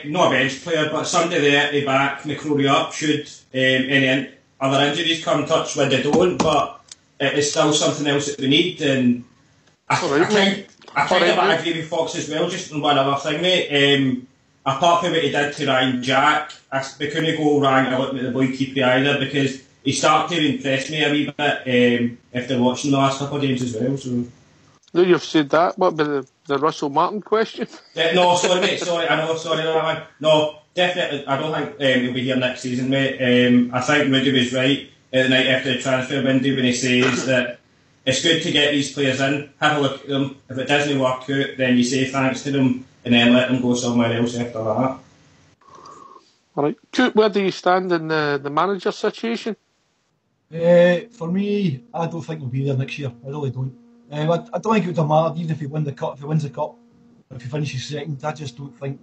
not a bench player, but somebody there to back McCrory up should any other injuries come, touch wood they don't, but it's still something else that we need. And I kind of agree with Fox as well, just on one other thing, mate. Apart from what he did to Ryan Jack, we couldn't go wrong looking at the boy Keeper either, because he started to impress me a wee bit after watching the last couple of games as well. So.
No, you've said that. What about the Russell Martin question?
No, sorry, mate. Sorry, I know. Sorry, that one. No, definitely. I don't think he'll be here next season, mate. I think Rudy was right the night after the transfer window when he says that it's good to get these players in, have a look at them. If it doesn't work out, then you say thanks to them and then let them go somewhere else after that.
All right, Coop, where do you stand in the manager situation?
For me, I don't think he'll be there next year. I really don't. I don't think it would have mattered even if he wins the cup, or if he finishes second. I just don't think.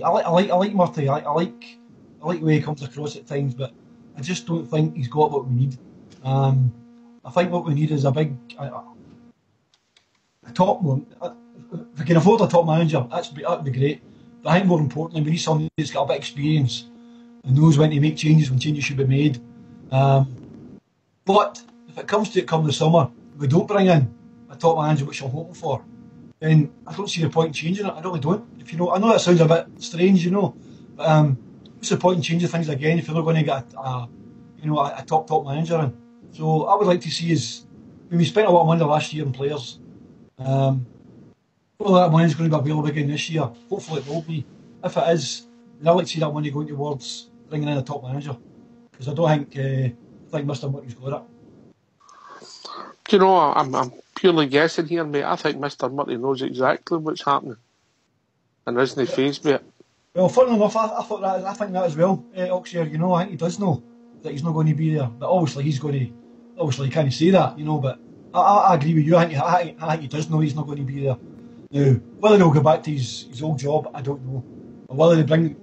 I like Murty. I like the way he comes across at times, but I just don't think he's got what we need. I think what we need is a big, a top one. If we can afford a top manager, that'd be great. But I think more importantly, we need somebody that's got a bit of experience and knows when to make changes when changes should be made. But if it comes to it come the summer, we don't bring in a top manager, which I'm hoping for, then I don't see the point in changing it. I really don't. I know that sounds a bit strange, but what's the point in changing things again if you're not going to get a top manager in? So I would like to see us. We spent a lot of money last year on players. Well, that money is going to be available again this year. Hopefully it will be. If it is, then I'd like to see that money going towards bringing in a top manager, because I don't think Mr. Murty's got it.
Do you know, I'm purely guessing here, mate. I think Mr. Murty knows exactly what's happening and isn't fazed by it.
Well, funnily enough, I think that as well, Oxshire. I think he does know that he's not going to be there, but obviously he can't say that, but I agree with you. I think he does know he's not going to be there. Now, whether he'll go back to his old job, I don't know. Or whether they bring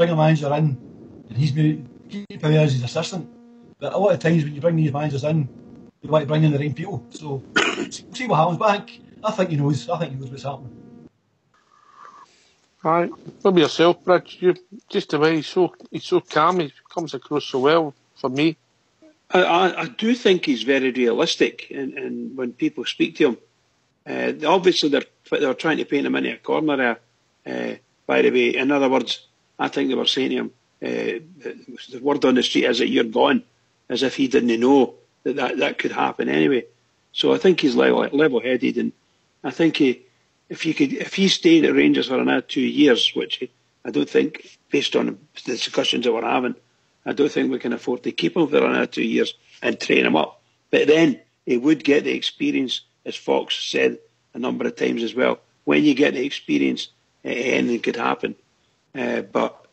a manager in and he's going to keep him as his assistant. But a lot of times when you bring these managers in, you want to bring in the right people. So we'll see what happens. But I think he knows. I think he knows what's happening.
Right. What about yourself, Bridge? You just the way he's so calm. He comes across so well for me.
I do think he's very realistic, and when people speak to him, obviously they're trying to paint him into a corner there. By the way, in other words, I think they were saying to him, the word on the street is that you're gone, as if he didn't know that could happen anyway. So I think he's level-headed, and I think if he stayed at Rangers for another 2 years, which I don't think, based on the discussions that we're having, I don't think we can afford to keep him for another 2 years and train him up. But then he would get the experience, as Fox said a number of times as well. When you get the experience, anything could happen. But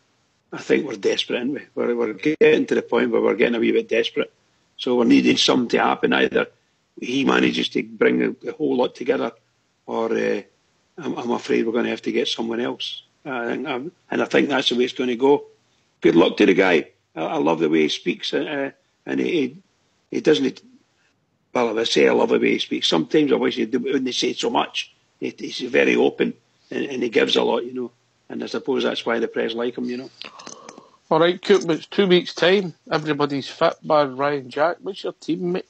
I think we're desperate, aren't we? We're getting to the point where we're getting a wee bit desperate. So we're needing something to happen. Either he manages to bring the whole lot together, or I'm afraid we're going to have to get someone else. And I think that's the way it's going to go. Good luck to the guy. I love the way he speaks, and he doesn't. Well, if I say I love the way he speaks, sometimes I wish he wouldn't say so much. He's very open, and he gives a lot, And I suppose that's why the press like him,
All right, Coop, it's 2 weeks' time. Everybody's fit by Ryan Jack. What's your team, mate?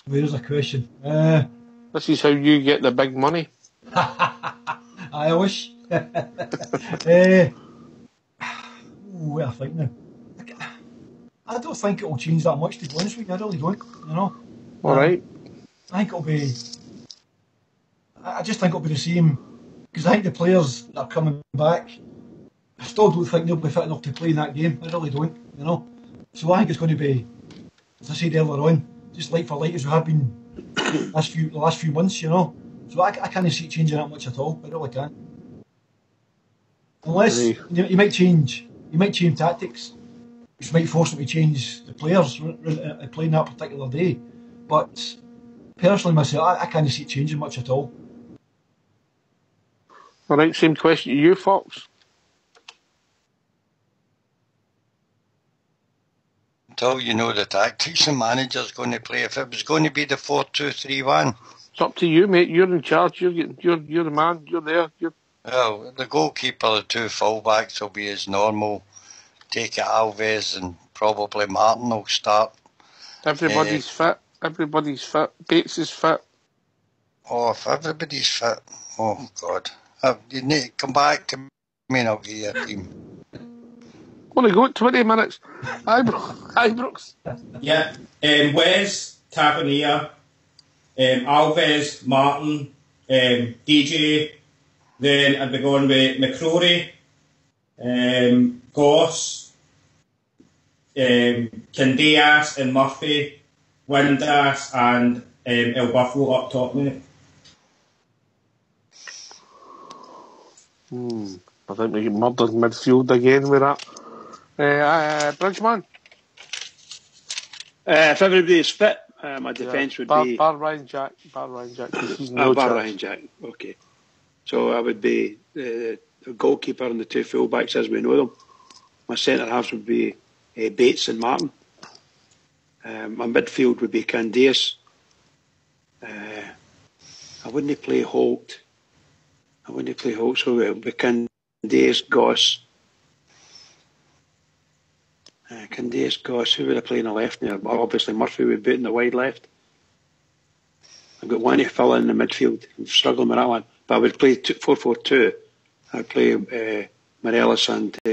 There's a question.
This is how you get the big money.
I wish. What I think now. I don't think it'll change that much, to be honest with you. I really don't,
All right.
I think it'll be. I just think it'll be the same, because I think the players that are coming back, I still don't think they'll be fit enough to play in that game. I really don't, So I think it's going to be, as I said earlier on, just like for like as we have been the last few months, So I can't see it changing that much at all. I really can't. Unless you might change tactics, which might force them to change the players playing that particular day. But personally, myself, I can't see it changing much at all.
All right, same question to you, Fox.
until you know the tactics the manager's going to play. If it was going to be the 4-2-3-1,
it's up to you, mate. You're in charge. You're the man. You're there.
Well, the goalkeeper, the two fullbacks will be as normal. Take it Alves and probably Martin will start.
Everybody's fit. Everybody's fit. Bates is fit.
Oh, if everybody's fit, oh God. You need to come back to me and I'll give you a team.
Only got 20 minutes. Ibrox.
Yeah. Wes, Tavernier, Alves, Martin, DJ. Then I'd be going with McCrory, Goss, Candias and Murphy, Windass and El Buffalo up top, mate.
I think we get murdered midfield again with that. Bridgeman.
If everybody's fit, my defence would be...
Bar Ryan Jack. He's
Bar Ryan Jack, okay. So I would be the goalkeeper and the two fullbacks as we know them. My centre halves would be Bates and Martin. My midfield would be Candias. I wouldn't play Holt. So it would be Candias, Goss. Candias, Goss. Who would I play in the left there? Well, obviously Murphy would be in the wide left. I've got one to fill in the midfield. I'm struggling with that one. But I would play 4-4-2. I'd play Morelos and what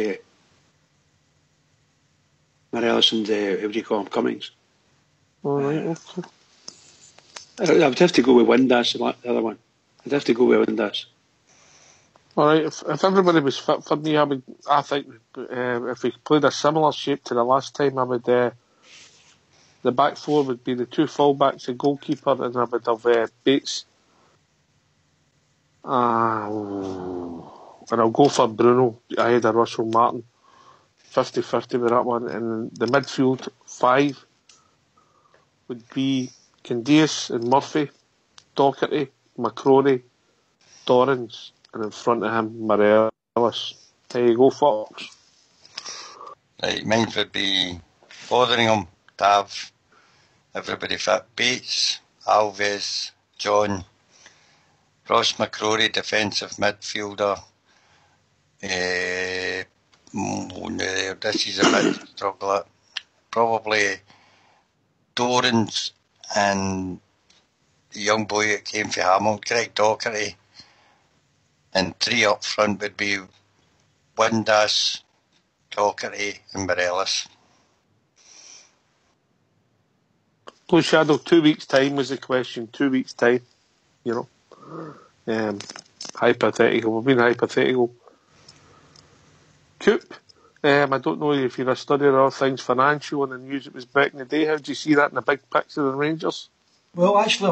do you call him, Cummings.
All right, okay.
I would have to go with Windass, the other one. I'd have to go with Windass.
All right, if everybody was fit for me, I think if we played a similar shape to the last time, I would the back four would be the two full-backs, the goalkeeper, and I would have Bates. And I'll go for Bruno ahead of Russell Martin. 50-50 with that one. And the midfield 5 would be Candias and Murphy, Docherty, McCrory, Dorrans, and in front of him, Morelos. There you go, Fox.
Right, mine would be Fotheringham, Tav, everybody fit, Bates, Alves, John, Ross McCrory, defensive midfielder. This is a bit struggle. Probably Dorrans and the young boy that came for Hamilton, Greg Docherty. And 3 up front would be Windass, Docherty and Morelos.
Blue Shadow, 2 weeks' time was the question. 2 weeks' time, you know. Hypothetical. We've been hypothetical. Coop, I don't know if you're a studier of all things financial and the news that was back in the day. How do you see that in the big picture of the Rangers?
Well, actually,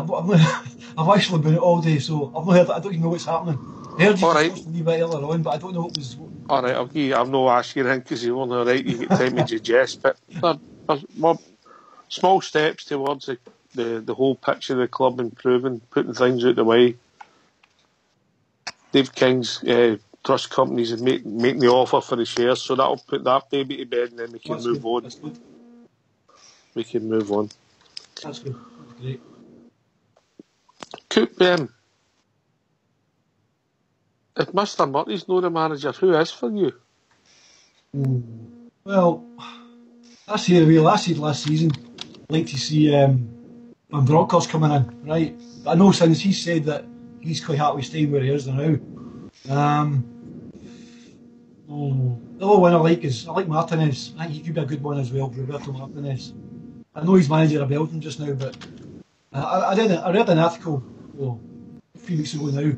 I've actually been out all day, so I've not heard. I don't even know what's happening. I heard you discussed a wee bit earlier on, but I don't know what was.
All right, I'm not asking anything because you're on the right. You get time to digest, but small steps towards the whole picture of the club improving, putting things out the way. Dave King's trust companies are making the offer for the shares, so that'll put that baby to bed, and then we can move on.
That's good.
We can move on.
That's good. That's great.
Coop, if Mr. Murty's not the manager, who is for you?
Well, that's the way I said last season. I'd like to see Van Bronckhorst coming in, right? But I know since he said that he's quite happy staying where he is now. The other one I like Martinez. I think he could be a good one as well, Roberto Martinez. I know he's manager of Belgium just now, but I read an article a few weeks ago now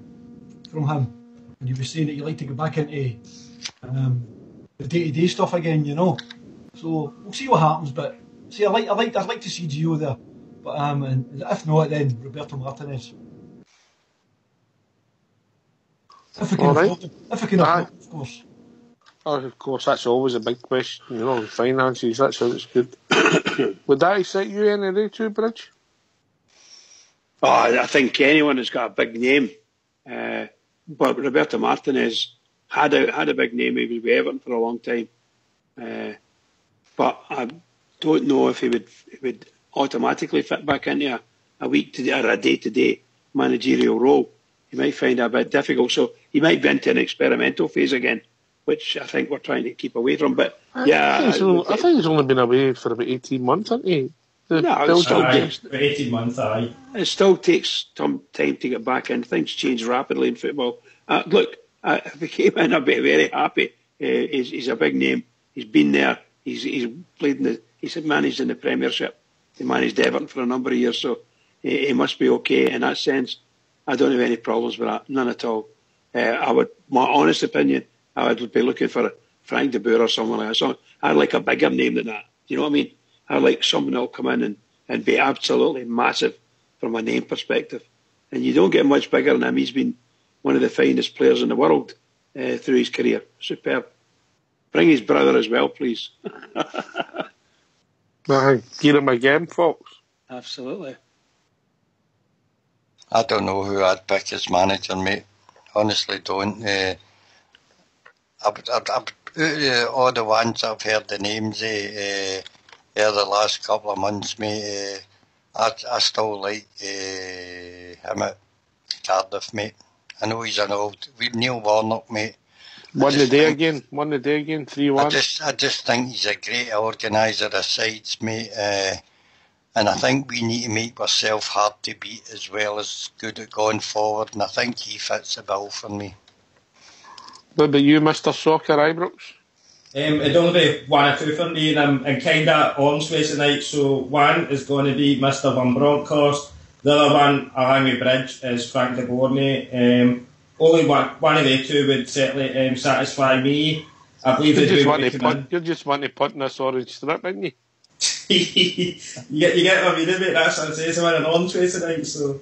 from him, and he was saying that he'd like to go back into the day-to-day stuff again, you know. So we'll see what happens, but see, I'd like to see Gio there, but and if not, then Roberto Martinez. If we can afford it, of course.
Oh, of course, that's always a big question, you know, finances, that's how it's good. Would that excite you any day too, Bridge?
Oh, I think anyone has got a big name. But Roberto Martinez had a big name. He was with Everton for a long time. But don't know if he would automatically fit back into a week to or a day-to-day managerial role. He might find it a bit difficult, so he might be into an experimental phase again, which I think we're trying to keep away from. But
I think he's only been away for about 18 months, hasn't he?
For 18 months, aye.
It still takes some time to get back in. Things change rapidly in football. Look, if he came in, I'd be very happy. He's a big name. He's been there. He's played he's managed in the Premiership. He managed Everton for a number of years, so he must be okay in that sense. I don't have any problems with that, none at all. My honest opinion, I would be looking for Frank de Boer or someone like that. So I'd like a bigger name than that. You know what I mean? I'd like someone that'll come in and be absolutely massive from a name perspective. And you don't get much bigger than him. He's been one of the finest players in the world through his career. Superb. Bring his brother as well, please.
Get him again, folks.
Absolutely.
I don't know who I'd pick as manager, mate. Honestly, don't. All the ones I've heard the names the last couple of months, mate. I still like him at Cardiff, mate. I know he's an old. Neil Warnock, mate.
Won the day again, 3-1.
I just think he's a great organiser of sides, mate. And I think we need to make ourselves hard to beat as well as good at going forward. And I think he fits the bill for me.
What about you, Mr. Soccer, Ibrox?
It'd only be one or two for me, and I'm kind of on space tonight. So one is going to be Mr. Van Bronckhorst. The other one, along with Bridge, is Frank de Boer, mate. Only one of the two would certainly satisfy me. I believe
you just want to put in this orange strip, didn't you?
you get my meaning, mate. That's what I'm saying. So I'm in an on tray tonight, so.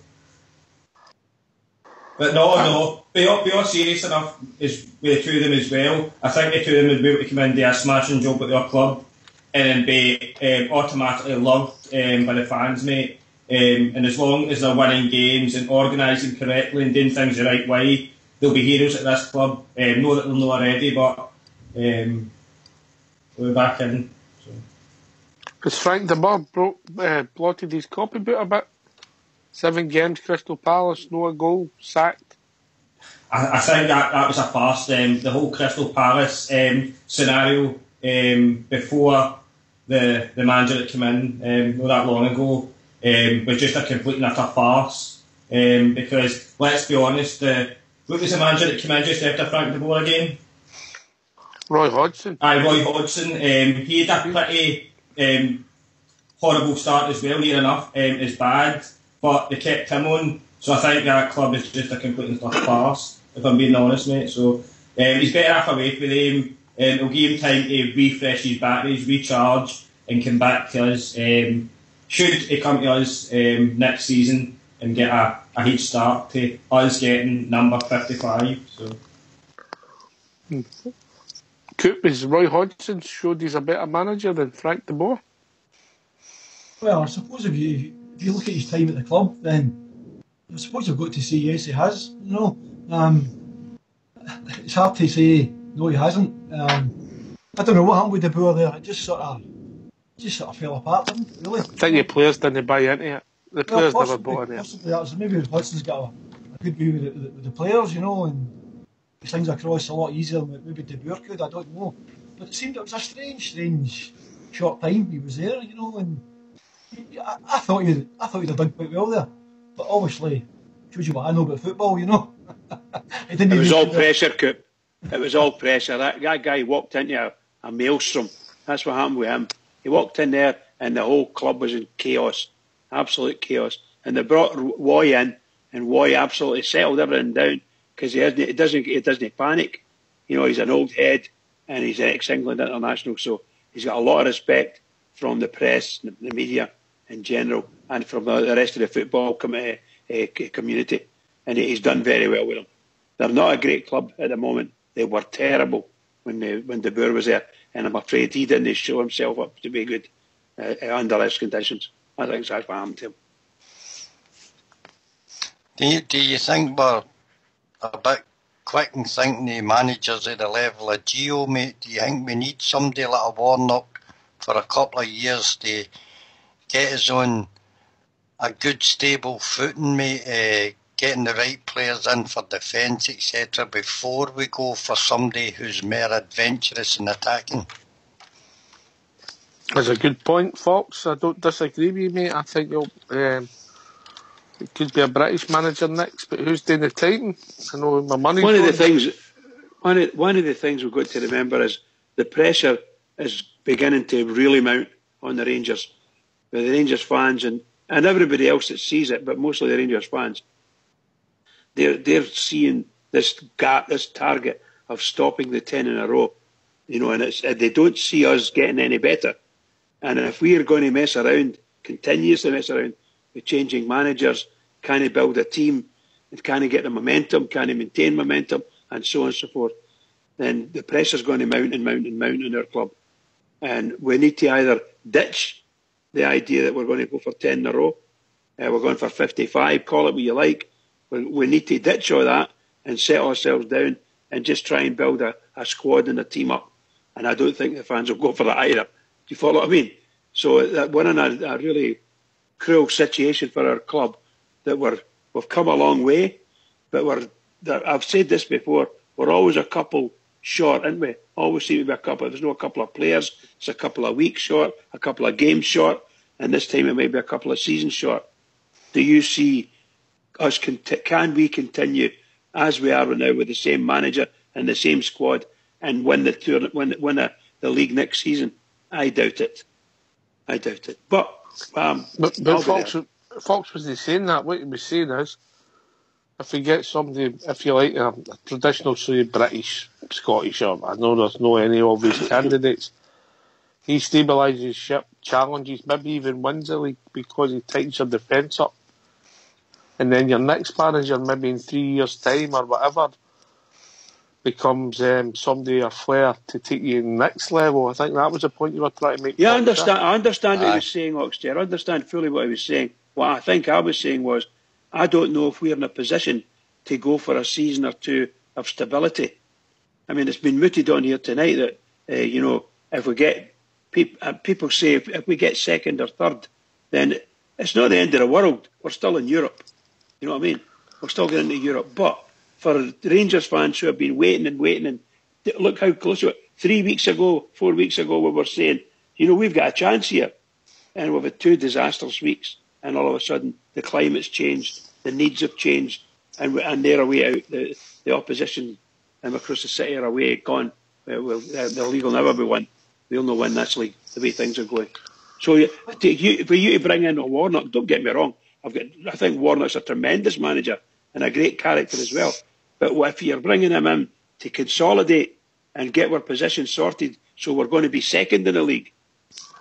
But no. Be all serious enough is with the two of them as well. I think the two of them would be able to come in and do a smashing job at their club and then be automatically loved by the fans, mate. And as long as they're winning games and organising correctly and doing things the right way, they'll be heroes at this club. Know that they'll know already, but we're back in.
Because Frank de Boer blotted his copybook a bit. 7 games, Crystal Palace, no goal, sacked.
I think that was a farce. The whole Crystal Palace scenario before the manager that came in not that long ago was just a complete and utter farce. Because, let's be honest, what was the manager that came in just after Frank de Boer again?
Roy Hodgson.
Roy Hodgson. He had a pretty horrible start as well, near enough, as bad, but they kept him on. So I think that club is just a complete and utter farce, if I'm being honest, mate. So he's better off away with him. It'll give him time to refresh his batteries, recharge, and come back to us. Should he come to us next season and get a head start to us getting number 55. So.
Coop, is Roy Hodgson showed he's a better manager than Frank de Boer?
Well, I suppose if you look at his time at the club, then I suppose you've got to say yes, he has. You know, it's hard to say no, he hasn't. I don't know what happened with de Boer there. It just sort of fell apart, didn't it, really?
I think the players didn't buy into it. The players never bought into it.
Possibly that was, maybe Hudson's got a good view with the players, you know, and things across a lot easier than maybe de Boer could. I don't know, but it seemed it was a strange short time he was there, you know, and I thought he'd have done quite well there, but obviously shows you what I know about football, you know.
It was all pressure, Coop. It was all pressure. That guy walked into a maelstrom. That's what happened with him. He walked in there and the whole club was in chaos, absolute chaos. And they brought Roy in, and Roy absolutely settled everything down because he doesn't panic. You know, he's an old head and he's ex-England international, so he's got a lot of respect from the press, the media in general, and from the rest of the football community. And he's done very well with them. They're not a great club at the moment. They were terrible when de Boer was there, and I'm afraid he didn't show himself up to be good under his conditions. I think that's what happened to him.
Do you think we're a bit quick in thinking the managers at the level of Gio, mate? Do you think we need somebody like a Warnock for a couple of years to get us on a good stable footing, mate, getting the right players in for defence, etc., before we go for somebody who's more adventurous and attacking.
That's a good point, Fox. I don't disagree with you, mate. I think it could be a British manager next, but who's doing the typing? I know my money's
One of the
going.
one of the things we've got to remember is the pressure is beginning to really mount on the Rangers. The Rangers fans and everybody else that sees it, but mostly the Rangers fans, they're seeing this gap, this target of stopping the 10 in a row, you know, and they don't see us getting any better. And if we are going to mess around, continuously mess around with changing managers, can he build a team, and can he get the momentum, can he maintain momentum, and so on and so forth, then the pressure's going to mount and mount and mount in our club. And we need to either ditch the idea that we're going to go for 10 in a row, we're going for 55, call it what you like. We need to ditch all that and set ourselves down and just try and build a squad and a team up. And I don't think the fans will go for that either. Do you follow what I mean? So we're in a really cruel situation for our club, that we've come a long way, but I've said this before, we're always a couple short, aren't we? Always seem to be a couple. There's no a couple of players, it's a couple of weeks short, a couple of games short, and this time it might be a couple of seasons short. Do you see us, can we continue as we are now with the same manager and the same squad and win the league next season? I doubt it. But
Fox wasn't saying that. What he was saying is, if you get somebody, if you like a traditional, say, British, Scottish, or I know there's no any obvious candidates, he stabilises ship, challenges, maybe even wins the league because he tightens your defence up. And then your next manager, maybe in 3 years' time or whatever, becomes somebody, a flair to take you to the next level. I think that was the point you were trying to make.
Yeah, I understand what he was saying, Oxter. I understand fully what he was saying. What I think I was saying was, I don't know if we're in a position to go for a season or two of stability. I mean, it's been mooted on here tonight that, if we get, people say if we get second or third, then it's not the end of the world. We're still in Europe. You know what I mean? We're still getting into Europe. But for the Rangers fans who have been waiting, and look how close we were. 4 weeks ago, we were saying, we've got a chance here. And we've had 2 disastrous weeks. And all of a sudden, the climate's changed, the needs have changed, and they're away out. The opposition across the city are away, gone. The league will never be won. We'll not win this league, the way things are going. So for you to bring in a Warnock, don't get me wrong, I think Warnock's a tremendous manager and a great character as well. But if you're bringing him in to consolidate and get our position sorted, so we're going to be second in the league,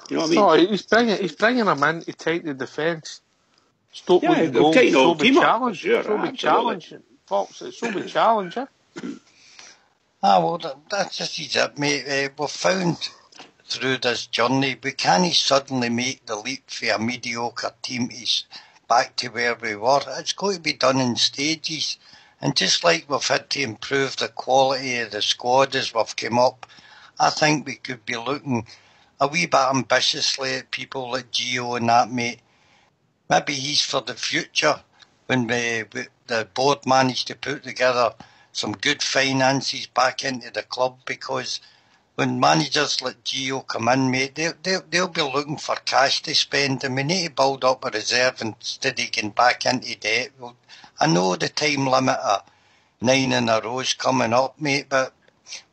you know what I mean?
No, he's bringing him in to tighten the defence. Stop with the goals,
show be challenge. Sure,
show be challenge. Fox, show be challenge,
That's just it, mate. We've found through this journey, we can't suddenly make the leap for a mediocre team back to where we were. It's going to be done in stages. And just like we've had to improve the quality of the squad as we've come up, I think we could be looking a wee bit ambitiously at people like Gio and that, mate. Maybe he's for the future when the board managed to put together some good finances back into the club, because when managers like Gio come in, mate, they'll be looking for cash to spend, and we need to build up a reserve instead of getting back into debt. Well, I know the time limit of 9 in a row is coming up, mate, but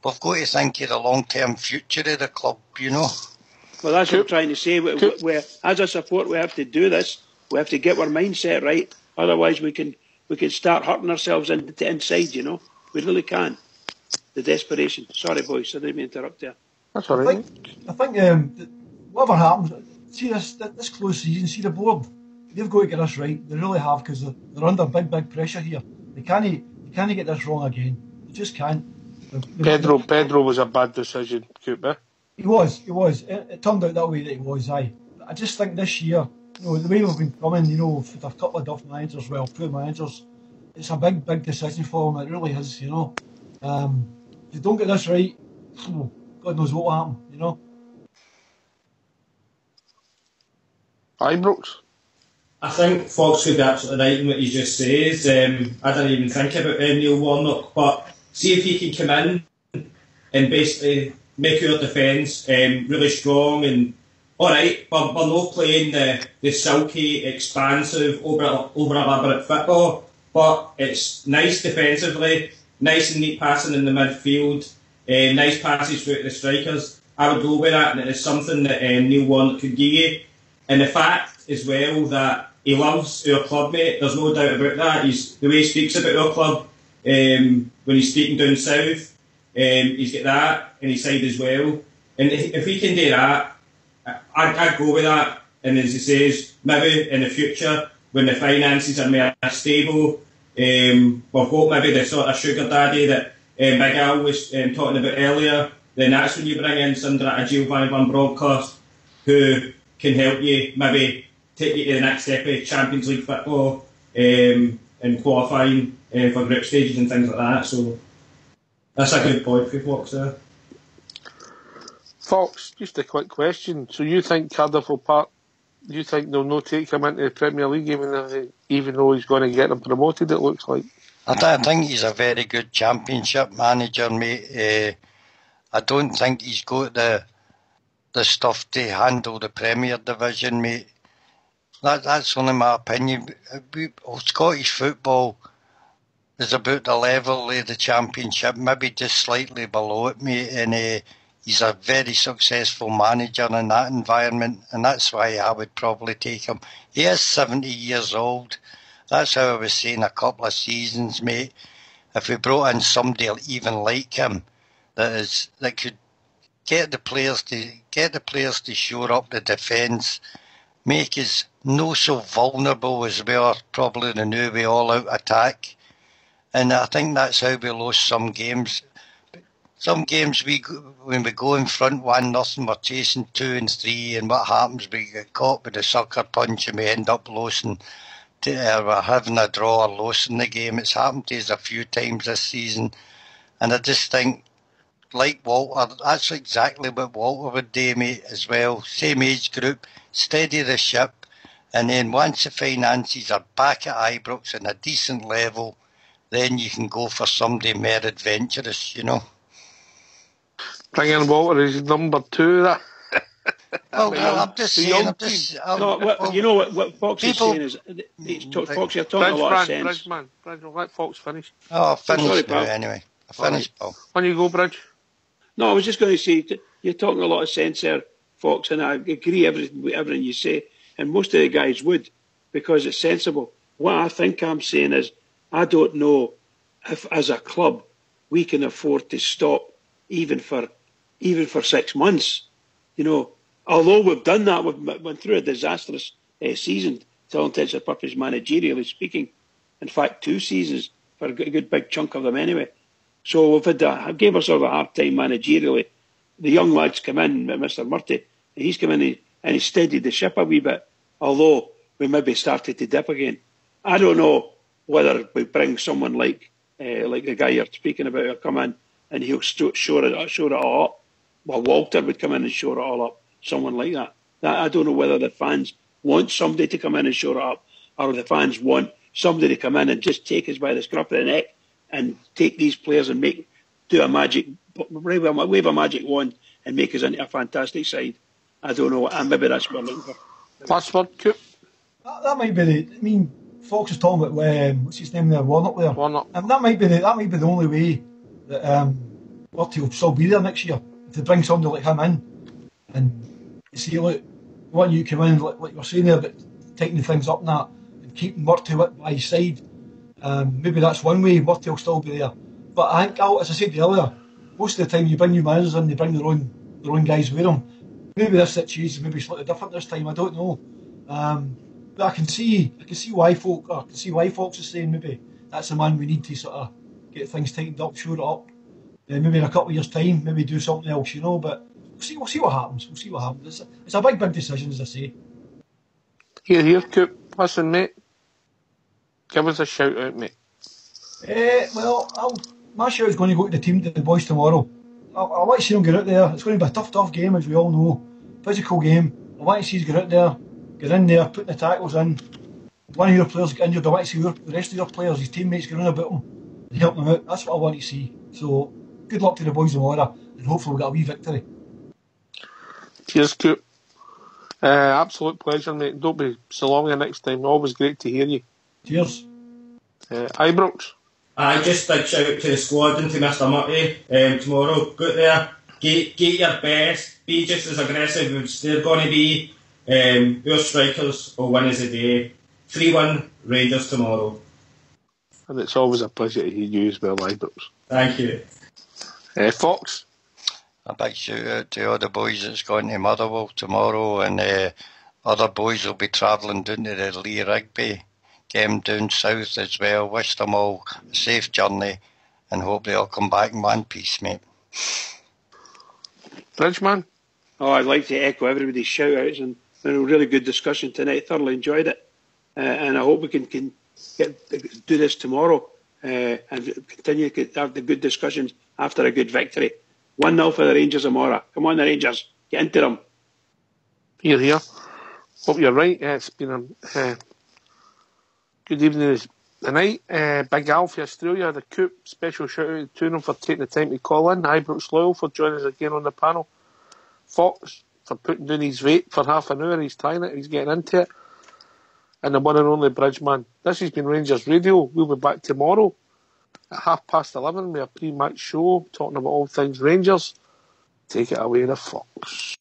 we've got to think of the long-term future of the club,
Well, that's what I'm trying to say. As a support, we have to do this. We have to get our mindset right. Otherwise, we can start hurting ourselves inside, We really can. The desperation. Sorry, boys, I didn't mean to interrupt there.
That's all right.
I think whatever happens, see this close season, see the board, they've got to get this right. They really have, because they're under big pressure here. They can't get this wrong again. They just can't.
Pedro was a bad decision, Cooper.
He was. It turned out that way that he was, aye. I just think this year, the way we've been coming, with a couple of different managers, two managers, it's a big decision for them. It really is, If they don't get this right, God knows what will happen,
Ibrox?
I think Fox could be absolutely right in what he just says. I didn't even think about Neil Warnock, but see if he can come in and basically make our defence really strong and alright, we're not playing the silky, expansive, over elaborate football, but it's nice defensively, nice and neat passing in the midfield, nice passes through the strikers. I would go with that, and it's something that Neil Warnock could give you. And the fact as well that he loves our club, mate, there's no doubt about that. The way he speaks about our club when he's speaking down south, he's got that in his side as well. And if he can do that, I'd go with that. And as he says, maybe in the future, when the finances are more stable, we've got maybe the sort of sugar daddy that Big Al was talking about earlier, then that's when you bring in somebody like a Giovanni Van Bronckhorst who can help you maybe take you to the next step of Champions League football and qualifying for group stages and things like that. So that's a good point for Fox there.
Fox, just a quick question. So you think Cardiff will you think they'll not take him into the Premier League even though he's going to get them promoted, it looks like?
I think he's a very good Championship manager, mate. I don't think he's got the stuff to handle the Premier Division, mate. That's only my opinion. Scottish football is about the level of the Championship, maybe just slightly below it, mate. And he's a very successful manager in that environment, and that's why I would probably take him. He is 70 years old. That's how I was saying a couple of seasons, mate. If we brought in somebody even like him, that could get the players to shore up the defence, make us no so vulnerable as we are probably the new way all-out attack. And I think that's how we lost some games. Some games when we go in front 1-0, we're chasing 2 and 3, and what happens? We get caught with a sucker punch and we end up losing. We're having a draw or losing the game. It's happened to us a few times this season, and I just think, like Walter, that's exactly what Walter would do, mate, as well. Same age group, steady the ship, and then once the finances are back at Ibrox in a decent level, then you can go for somebody more adventurous, you know.
Bringing Walter is number 2, that.
Well, I'm just saying,
you know what Fox is saying is, Fox, you're talking a lot of sense.
Bridge, let Fox finish.
Oh, finish now, anyway. I finished, Paul.
On you go, Bridge.
No, I was just going to say, you're talking a lot of sense there, Fox, and I agree with everything you say, and most of the guys would, because it's sensible. What I think I'm saying is, I don't know if, as a club, we can afford to stop even for 6 months. You know, although we've done that, we've went through a disastrous season, to all intents and purposes, managerially speaking. In fact, 2 seasons for a good big chunk of them anyway. So we've gave ourselves a hard time managerially. The young lads come in, Mr. Murty, he's come in and he steadied the ship a wee bit, although we maybe started to dip again. I don't know whether we bring someone like the guy you're speaking about will come in and he'll shore it all up. Well, Walter would come in and shore it all up, someone like that. I don't know whether the fans want somebody to come in and shore it up, or the fans want somebody to come in and just take us by the scruff of the neck and take these players and wave a magic wand and make us into a fantastic side. I don't know, and maybe that's what we're looking for.
Last word, Coop.
That might be Fox is talking about what's his name there, Warnock there.
Warnock.
And that might be the only way that Murty will still be there next year, to bring somebody like him in and say, look, when you come in, like you were saying there, about tightening things up and that, and keeping Murty by his side. Maybe that's one way Murty will still be there. But I think, as I said earlier, most of the time you bring new managers in, they bring their own guys with them. Maybe this situation maybe slightly different this time, I don't know. But I can see why Fox is saying maybe that's the man we need to sort of get things tightened up, shore it up. Maybe in a couple of years' time, maybe do something else, you know. But we'll see what happens. It's a big decision, as I say.
Here, Coop. Listen, mate. Give us a shout out, mate.
My shout is going to go to the boys tomorrow. I want to see them get out there. It's going to be a tough game, as we all know. Physical game. I want to see us get out there, Get in there, putting the tackles in. One of your players get injured, I want to see the rest of your players, his teammates going on about him and helping them out. That's what I want to see. So, good luck to the boys tomorrow, and hopefully we'll get a wee victory.
Cheers, Coop. Absolute pleasure, mate. Don't be so long the next time. Always great to hear you.
Cheers.
Ibrox.
Just big shout out to the squad and to Mr. Murray tomorrow. Go out there, get your best, be just as aggressive as they're going to be. Our strikers will win us the day. 3-1 Rangers tomorrow.
And it's always a pleasure to hear you as well, Ibrox.
Thank you.
Fox.
A big shout out to all the boys that's going to Motherwell tomorrow, and other boys will be travelling down to the Lee Rigby game down south as well. Wish them all a safe journey and hope they all come back in one piece, mate.
Bridgeman?
Oh, I'd like to echo everybody's shout outs, and a really good discussion tonight. Thoroughly enjoyed it, and I hope we can do this tomorrow and continue to have the good discussions after a good victory. 1-0 for the Rangers tomorrow. Come on, the Rangers, get into them.
Here. Hope you're right. It's been a good evening tonight. Big Al for Australia, the Coop. Special shout out to them for taking the time to call in. Ibrox Loyal for joining us again on the panel. Fox for putting down his weight for half an hour. He's trying it. He's getting into it. And the one and only Bridgeman. This has been Rangers Radio. We'll be back tomorrow at 11:30 with a pre-match show talking about all things Rangers. Take it away, the Fox.